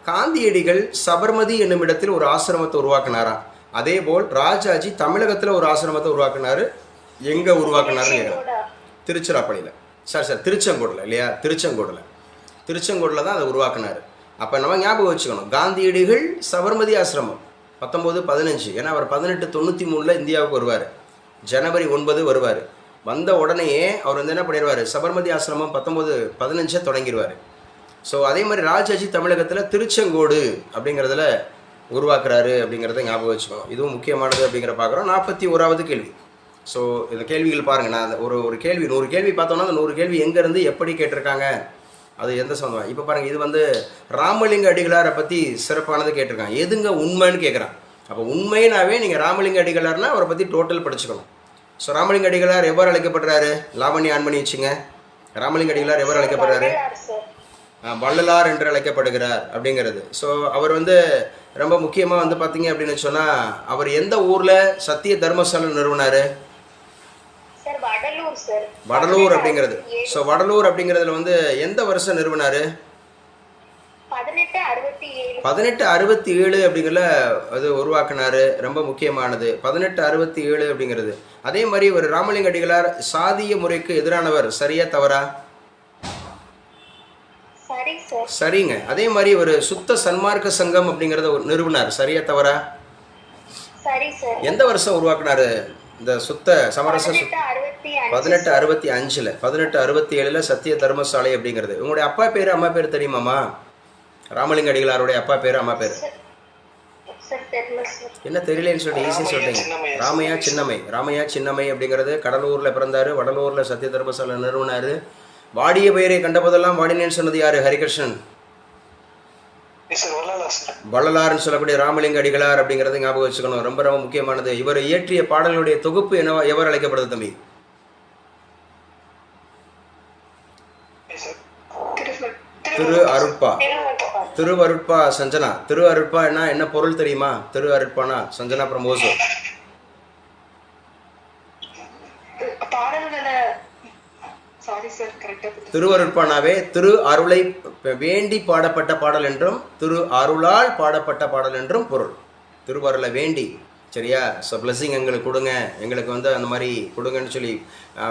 காந்தியடிகள் சபர்மதி என்னும் இடத்தில் ஒரு ஆசிரமத்தை உருவாக்குனாரா? அதே போல் ராஜாஜி தமிழகத்தில் ஒரு ஆசிரமத்தை உருவாக்குனாரு. எங்கே உருவாக்குனாருன்னு கேட்குறேன். திருச்சிராப்பள்ளியில். சார் திருச்செங்கோடில் இல்லையா? திருச்செங்கோடில் தான் அதை உருவாக்குனார். அப்போ நம்ம ஞாபகம் வச்சுக்கணும், காந்தியடிகள் சபர்மதி ஆசிரமம் 1915. ஏன்னா அவர் 1893 இந்தியாவுக்கு வருவார். ஜனவரி 9 வருவார். வந்த உடனேயே அவர் என்ன பண்ணிடுவார்? சபர்மதி ஆசிரமம் 1915 தொடங்கிடுவார். ஸோ அதே மாதிரி ராஜாஜி தமிழகத்தில் திருச்செங்கோடு அப்படிங்கிறதுல உருவாக்குறாரு அப்படிங்கிறத ஞாபகம் வச்சுக்கணும். இதுவும் முக்கியமானது அப்படிங்கிற பார்க்குறோம். 41வது கேள்வி. ஸோ இந்த கேள்விகள் பாருங்கள். நான் ஒரு கேள்வி 100 கேள்வி பார்த்தோன்னா அந்த 100 கேள்வி எங்கேருந்து எப்படி கேட்டிருக்காங்க, அது எந்த சம்பந்தம். இப்போ பாருங்கள், இது ராமலிங்க அடிகளாரை பற்றி சிறப்பானது கேட்டிருக்காங்க. எதுங்க உண்மைன்னு கேட்குறான். அப்போ உண்மைனாவே நீங்கள் ராமலிங்க அடிகளார்னா அவரை பற்றி டோட்டல் படிச்சுக்கணும். ஸோ ராமலிங்க அடிகளார் எவ்வாறு அழைக்கப்படுறாரு? லாவண்யா ஆன் பண்ணி வச்சுங்க. ராமலிங்க அடிகளார் எவ்வாறு அழைக்கப்படுறாரு? வள்ளலார் என்று அழைக்கப்படுகிறார் அப்படிங்கிறது. ஸோ அவர் ரொம்ப முக்கியமாக பார்த்தீங்க அப்படின்னு சொன்னால், அவர் எந்த ஊரில் சத்திய தர்மசாலை நிறுவனார்? வடலூர் அப்படிங்கிறது. ஸோ வடலூர் அப்படிங்கிறதுல எந்த வருஷம் நிறுவனார்? 1867 அப்படிங்கிற அது உருவாக்குனாரு. ரொம்ப முக்கியமானது 1867 அப்படிங்கிறது. அதே மாதிரி ஒரு ராமலிங்க அடிகளார் சாதிய முறைக்கு எதிரானவர், சரியா தவறா? சரிங்க. அதே மாதிரி ஒரு சுத்த சன்மார்க்க சங்கம் அப்படிங்கறத நிறுவனார், சரியா தவறா? எந்த வருஷம் உருவாக்குனாரு இந்த சுத்த சமரச? 1865. 1867 சத்திய தர்மசாலை அப்படிங்கிறது. உங்களுடைய அப்பா பேர் அம்மா பேர் தெரியுமாமா? ராமலிங்க அடிகளாருடைய அப்பா பேர் அம்மா பேர் சார் தெரியல சார். என்ன தெரியலன்னு சொல்லிட்டு ஈஸியாக சொல்லிட்டீங்க. ராமையா சின்னம்மை. ராமையா சின்னம்மை அப்படிங்கிறது கடலூரில் பிறந்தார், வடலூரில் சத்திய தர்மசாலை நிறுவனார். வாடிய பெயரை கண்டபோதெல்லாம் வாடினேன்னு சொன்னது யார்? ஹரிகிருஷ்ணன். வள்ளலார்னு சொல்லக்கூடிய ராமலிங்க அடிகளார் அப்படிங்கிறத ஞாபகம் வச்சுக்கணும். ரொம்ப ரொம்ப முக்கியமானது. இவர் இயற்றிய பாடல்களுடைய தொகுப்பு என்னவா எவர் அழைக்கப்படுது தம்பி? திரு அருட்பா. திருவருட்பா சஞ்சனா. திரு அருட்பா என்ன பொருள் தெரியுமா? திரு அருட்பானா சஞ்சனா பிரமோசோ. திருவருட்பானாவே திரு அருளை வேண்டி பாடப்பட்ட பாடல் என்றும் திரு அருளால் பாடப்பட்ட பாடல் என்றும் பொருள். திருவருளை வேண்டி, சரியா? ஸோ பிளஸிங் எங்களுக்கு கொடுங்க, எங்களுக்கு வந்து அந்த மாதிரி கொடுங்கன்னு சொல்லி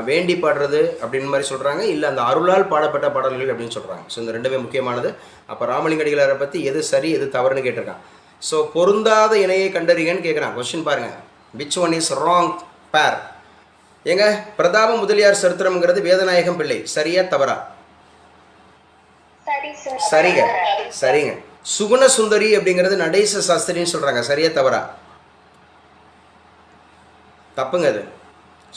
வேண்டி பாடுறது அப்படின்னு மாதிரி சொல்கிறாங்க. இல்லை அந்த அருளால் பாடப்பட்ட பாடல்கள் அப்படின்னு சொல்கிறாங்க. ஸோ இந்த ரெண்டுமே முக்கியமானது. அப்போ ராமலிங்க அடிகளாரை பற்றி எது சரி எது தவறுன்னு கேட்டிருக்கான். ஸோ பொருந்தாத இணையை கண்டறிங்கன்னு கேட்குறான். கொஸ்டின் பாருங்கள், விச் ஒன் இஸ் ராங் பேர்? ஏங்க பிரதாப முதலியார் சரித்திரம்ங்கிறது வேதநாயகம் பிள்ளை, சரியா தவறா? சரிங்க சரிங்க. சுகுண சுந்தரி அப்படிங்கிறது நடேச சாஸ்திரின்னு சொல்கிறாங்க, சரியா தவறா? தப்புங்க. அது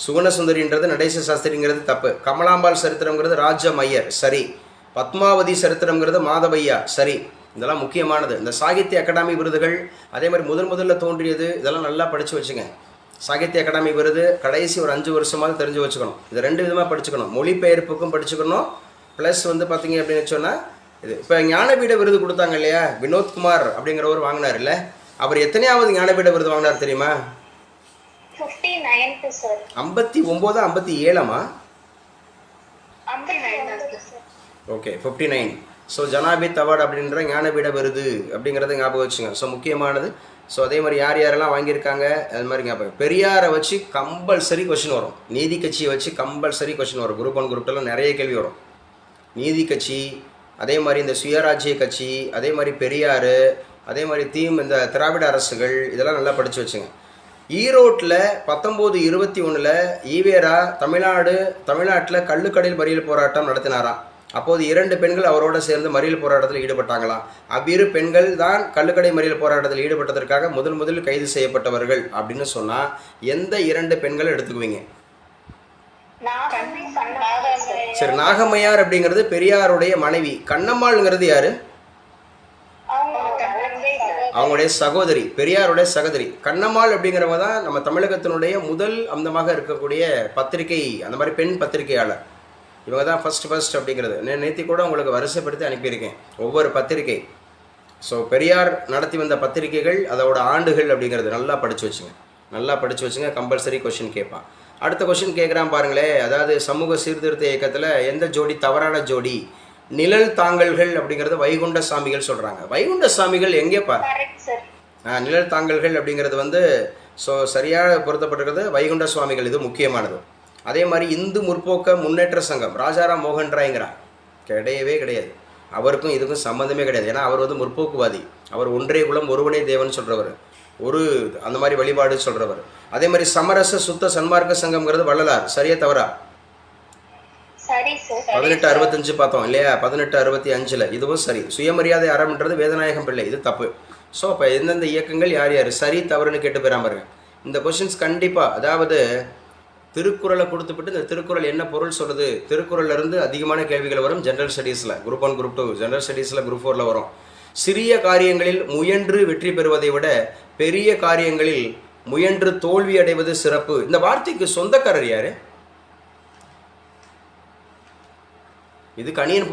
சுகுண சுந்தரின்றது நடேச சாஸ்திரிங்கிறது தப்பு. கமலாம்பாள் சரித்திரம்ங்கிறது ராஜ மையர், சரி. பத்மாவதி சரித்திரம்ங்கிறது மாதவையா, சரி. இதெல்லாம் முக்கியமானது. இந்த சாகித்ய அகாடமி விருதுகள் அதே மாதிரி முதல்ல தோன்றியது, இதெல்லாம் நல்லா படித்து வச்சுங்க. சாகித்ய அகாடமி விருது கடைசி ஒரு 5 வருஷமாக தெரிஞ்சு வச்சுக்கணும். இது 2 விதமாக படிச்சுக்கணும். மொழிபெயர்ப்புக்கும் படிச்சுக்கணும், ப்ளஸ் வந்து பார்த்தீங்க அப்படின்னு சொன்னால் இது இப்போ ஞானபீட விருது கொடுத்தாங்க இல்லையா, வினோத்குமார் அப்படிங்கிறவர் வாங்கினார் இல்லை? அவர் எத்தனையாவது ஞானபீட விருது வாங்கினார் தெரியுமா? 59th sir. 59 57 okay 59. So Jnanpith award அப்படின்ற ஞானபீட விருது அப்படிங்கிறத ஞாபகம் வச்சுங்க. ஸோ முக்கியமானது. ஸோ அதே மாதிரி யார் யாரெல்லாம் வாங்கியிருக்காங்க அது மாதிரி ஞாபகம். பெரியாரை வச்சு கம்பல்சரி கொஷின் வரும். நீதி கட்சியை வச்சு கம்பல்சரி கொஷின் வரும். குரூப் 1 குரூப் 2 நிறைய கேள்வி வரும். நீதி கட்சி, அதே மாதிரி இந்த சுயராஜ்ய கட்சி, அதே மாதிரி பெரியார், அதே மாதிரி இந்த திராவிட அரசுகள், இதெல்லாம் நல்லா படித்து வச்சுங்க. ஈரோட்டில் 1921 ஈவேரா தமிழ்நாட்டில் கள்ளுக்கடையில் மறியல் போராட்டம் நடத்தினாராம். அப்போது 2 பெண்கள் அவரோடு சேர்ந்து மறியல் போராட்டத்தில் ஈடுபட்டாங்களாம். அவ்விரு பெண்கள் தான் கள்ளுக்கடை மறியல் போராட்டத்தில் ஈடுபட்டதற்காக முதலில் கைது செய்யப்பட்டவர்கள் அப்படின்னு சொன்னால் எந்த 2 பெண்களை எடுத்துக்குவீங்க? சரி, நாகம்மையார் அப்படிங்கிறது பெரியாருடைய மனைவி. கண்ணம்மாள்ங்கிறது யாரு? அவங்களுடைய சகோதரி, பெரியாருடைய சகோதரி. கண்ணம்மாள் அப்படிங்கிறவங்க தான் நம்ம தமிழகத்தினுடைய முதல் அந்தமாக இருக்கக்கூடிய பத்திரிகை, அந்த மாதிரி பெண் பத்திரிகையாளர். இவங்க தான் ஃபஸ்ட் அப்படிங்கிறது. நேற்று கூட உங்களுக்கு வரிசைப்படுத்தி அனுப்பியிருக்கேன் ஒவ்வொரு பத்திரிகை. ஸோ பெரியார் நடத்தி வந்த பத்திரிகைகள், அதோட ஆண்டுகள் அப்படிங்கிறது நல்லா படித்து வச்சுங்க. கம்பல்சரி கொஷின் கேட்பான். அடுத்த கொஷின் கேட்குறான் பாருங்களேன். அதாவது சமூக சீர்திருத்த இயக்கத்தில் எந்த ஜோடி தவறான ஜோடி? நிழல் தாங்கல்கள் அப்படிங்கிறது வைகுண்ட சாமிகள் சொல்கிறாங்க. வைகுண்ட சாமிகள் எங்கேப்பா? நிழல் தாங்கல்கள் அப்படிங்கிறது வந்து ஸோ சரியாக பொருத்தப்பட்டிருக்கிறது வைகுண்ட சுவாமிகள். இது முக்கியமானது. அதே மாதிரி இந்து முற்போக்க முன்னேற்ற சங்கம் ராஜாராம் மோகன் ராய்ங்கிறார். கிடையாது. அவருக்கும் இதுக்கும் சம்மந்தமே கிடையாது. ஏன்னா அவர் வந்து முற்போக்குவாதி. அவர் ஒன்றே குலம் ஒருவனே தேவன் சொல்கிறவர், அந்த மாதிரி வழிபாடு சொல்கிறவர். அதே மாதிரி சமரச சுத்த சன்மார்க்க சங்கம்ங்கிறது வள்ளலார், சரியா தவறா? 1865 பார்த்தோம் இல்லையா? 1865 இதுவும் சரி. சுயமரியாதை அறம்ன்றது வேதநாயகம் பிள்ளை, இது தப்பு. ஸோ அப்போ எந்தெந்த இயக்கங்கள் யார் சரி தவறுன்னு கேட்டு போயிடாம பாருங்க. இந்த கொஷின்ஸ் கண்டிப்பாக, அதாவது திருக்குறளை கொடுத்துவிட்டு இந்த திருக்குறள் என்ன பொருள் சொல்லுது, திருக்குறள்லேருந்து அதிகமான கேள்விகள் வரும் ஜென்ரல் ஸ்டடீஸில். குரூப் 1 குரூப் 2, ஜென்ரல் ஸ்டடீஸில் குரூப் 4 வரும். சிறிய காரியங்களில் முயன்று வெற்றி பெறுவதை விட பெரிய காரியங்களில் முயன்று தோல்வி அடைவது சிறப்பு. இந்த வார்த்தைக்கு சொந்தக்காரர் யாரு? இது கணியன்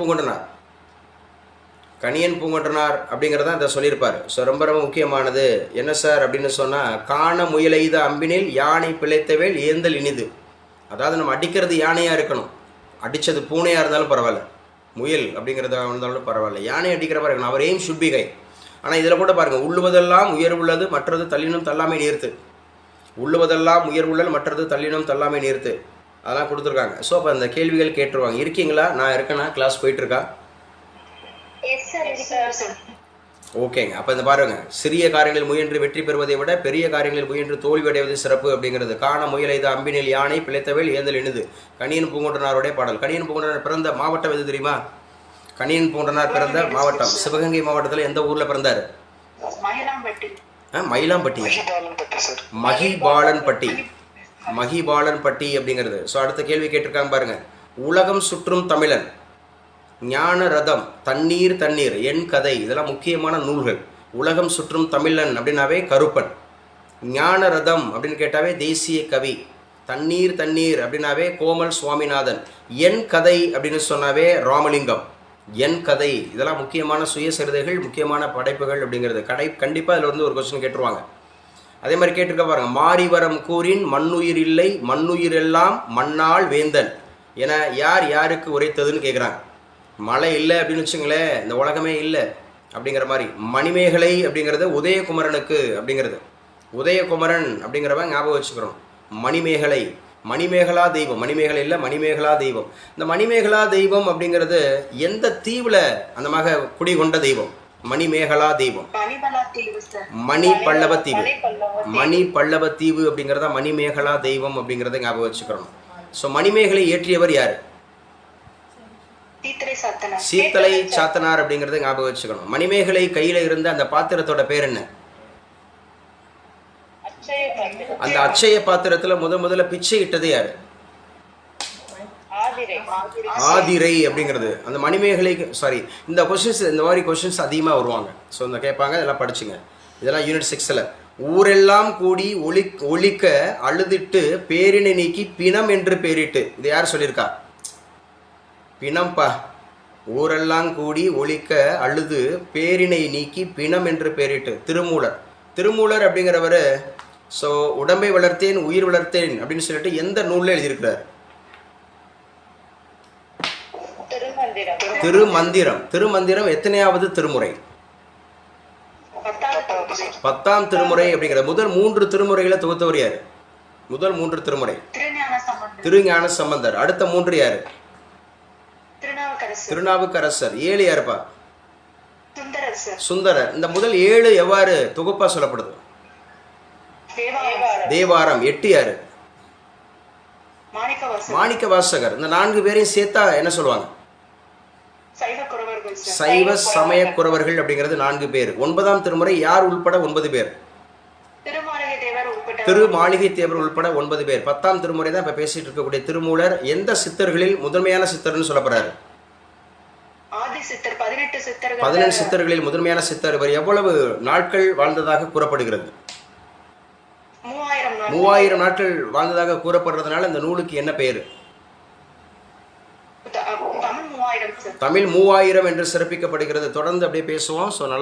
பூங்கொன்றனார் அப்படிங்கிறதான் இதை சொல்லியிருப்பார். ஸோ ரொம்ப ரொம்ப முக்கியமானது. என்ன சார் அப்படின்னு சொன்னால், காண முயலைத அம்பினில் யானை பிழைத்தவேல் ஏந்தல் இனிது. அதாவது நம்ம அடிக்கிறது யானையாக இருக்கணும், அடித்தது பூனையாக இருந்தாலும் பரவாயில்ல, முயல் அப்படிங்கிறதா இருந்தாலும் பரவாயில்ல, யானை அடிக்கிறவா இருக்கணும். அவர் எய்ம் ஷுட் பி ஹை. ஆனால் இதில் கூட பாருங்கள், உள்ளுவதெல்லாம் உயர்வுள்ளது மற்றது தள்ளினும் தள்ளாமை நீர்த்து. உள்ளுவதெல்லாம் உயர்வுள்ளது மற்றது தள்ளினும் தள்ளாமை நீர்த்து, அதெல்லாம் கொடுத்துருக்காங்க. ஸோ அப்போ அந்த கேள்விகள் கேட்டுருவாங்க. இருக்கீங்களா? நான் இருக்கேன்னா கிளாஸ் போயிட்டுருக்கா? ஓகேங்க. அப்போ இந்த பாருங்க, சிறிய காரியங்களில் முயன்று வெற்றி பெறுவதை விட பெரிய காரியங்களில் முயன்று தோல்வி அடைவது சிறப்பு அப்படிங்கிறது. காண முயலை இது அம்பினில் யானை பிழைத்தவேல் ஏந்தல் இனிது. கணியன் பூங்கொன்றனாருடைய பாடல். கணியன் பூங்கொன்றனார் பிறந்த மாவட்டம் எது தெரியுமா? கணியன் பூண்டனார் பிறந்த மாவட்டம் சிவகங்கை மாவட்டத்தில் எந்த ஊரில் பிறந்தார்? மயிலாம்பட்டி. மயிலாம்பட்டி, மகிபாலன்பட்டி. மகிபாலன்பட்டி அப்படிங்கிறது. ஸோ அடுத்த கேள்வி கேட்டிருக்காங்க பாருங்க. உலகம் சுற்றும் தமிழன், ஞான ரதம், தண்ணீர் தண்ணீர், என் கதை, இதெல்லாம் முக்கியமான நூல்கள். உலகம் சுற்றும் தமிழன் அப்படின்னாவே கருப்பன். ஞான ரதம் அப்படின்னு கேட்டாவே தேசிய கவி. தண்ணீர் தண்ணீர் அப்படின்னாவே கோமல் சுவாமிநாதன். என் கதை அப்படின்னு சொன்னாவே ராமலிங்கம். என் கதை, இதெல்லாம் முக்கியமான சுயசரிதைகள், முக்கியமான படைப்புகள் அப்படிங்கிறது. கண்டிப்பாக இதில் வந்து ஒரு கொஸ்டின் கேட்டுருவாங்க. அதே மாதிரி கேட்டிருக்க பாருங்க. மாரிவரம் கூறின் மண்ணுயிர் இல்லை, மண்ணுயிர் எல்லாம் மண்ணால் வேந்தன் என யார் யாருக்கு உரைத்ததுன்னு கேட்குறாங்க. மழை இல்லை அப்படின்னு வச்சுங்களேன், இந்த உலகமே இல்லை அப்படிங்கிற மாதிரி. மணிமேகலை அப்படிங்கிறது உதயகுமரனுக்கு அப்படிங்கிறது. உதயகுமரன் அப்படிங்கிறவன் ஞாபகம் வச்சுக்கிறோம். மணிமேகலை, மணிமேகலா தெய்வம். மணிமேகலை இல்லை, மணிமேகலா தெய்வம். இந்த மணிமேகலா தெய்வம் அப்படிங்கிறது எந்த தீவில் அந்த மாதிரி குடிகொண்ட தெய்வம்? மணிமேகலா தெய்வம் மணி பல்லவ தீவு. மணி பல்லவ தீவு அப்படிங்கிறத மணிமேகலா தெய்வம் அப்படிங்கிறத ஞாபகம் வச்சுக்கிறோம். ஸோ மணிமேகலை இயற்றியவர் யார்? சீத்தலை சாத்தனார் அப்படிங்கிறத ஞாபகம் வச்சுக்கணும். மணிமேகலை கையில் இருந்த அந்த பாத்திரத்தோட பேர் என்ன? அந்த அட்சய பாத்திரத்தில் முதல்ல பிச்சை இட்டது யாரு? ஆதிரை அப்படிங்கிறது. அந்த மணிமேகலைக்கு இந்த கொஸ்டின்ஸ், இந்த மாதிரி கொஸ்டின்ஸ் அதிகமாக வருவாங்க. ஸோ இந்த கேட்பாங்க, இதெல்லாம் படிச்சுங்க. இதெல்லாம் யூனிட் 6ல். ஊரெல்லாம் கூடி ஒழிக்க அழுதிட்டு பேரினை நீக்கி பிணம் என்று பேரிட்டு. இது யார் சொல்லியிருக்கா? பிணம்பா. ஊரெல்லாம் கூடி ஒழிக்க அழுது பேரினை நீக்கி பிணம் என்று பேரிட்டு. திருமூலர். திருமூலர் அப்படிங்கிறவர் ஸோ உடம்பை வளர்த்தேன் உயிர் வளர்த்தேன் அப்படின்னு சொல்லிட்டு எந்த நூலில் எழுதியிருக்கிறார்? திருமந்திரம். திருமந்திரம் எத்தனையாவது திருமுறை? 10ஆம் திருமுறை அப்படிங்கிற. முதல் 3 திருமுறைகளை தொகுத்தவர் யாரு? முதல் 3 திருமுறை திருஞான சம்பந்தர். அடுத்த 3 யாரு? திருநாவுக்கரசர். 7 யாருப்பா? சுந்தரர். இந்த முதல் 7 எவ்வாறு தொகுப்பா சொல்லப்படுது? தேவாரம். 8 யாரு? மாணிக்க வாசகர். இந்த 4 பேரையும் சேர்த்தா என்ன சொல்லுவாங்க? சைவ சமய குறவர்கள் அப்படிங்கிறது 4 பேர். 9ஆம் திருமுறை யார் உள்பட 9 பேர்? திருமாளிகை தேவர் உள்பட 9 பேர். 10ஆம் திருமுறை தான் இப்ப பேசிட்டு இருக்கக்கூடிய திருமூலர். எந்த சித்தர்களில் முதன்மையான சித்தர்னு சொல்லப்படுறாரு? 18 சித்தர்களில் முதன்மையான சித்தர். இவர் எவ்வளவு நாட்கள் வாழ்ந்ததாக கூறப்படுகிறது? 3000 நாட்கள் வாழ்ந்ததாக கூறப்படுறதுனால இந்த நூலுக்கு என்ன பெயர்? தமிழ் 3000 என்று சிறப்பிக்கப்படுகிறது. தொடர்ந்து அப்படியே பேசுவோம். ஸோ நல்லா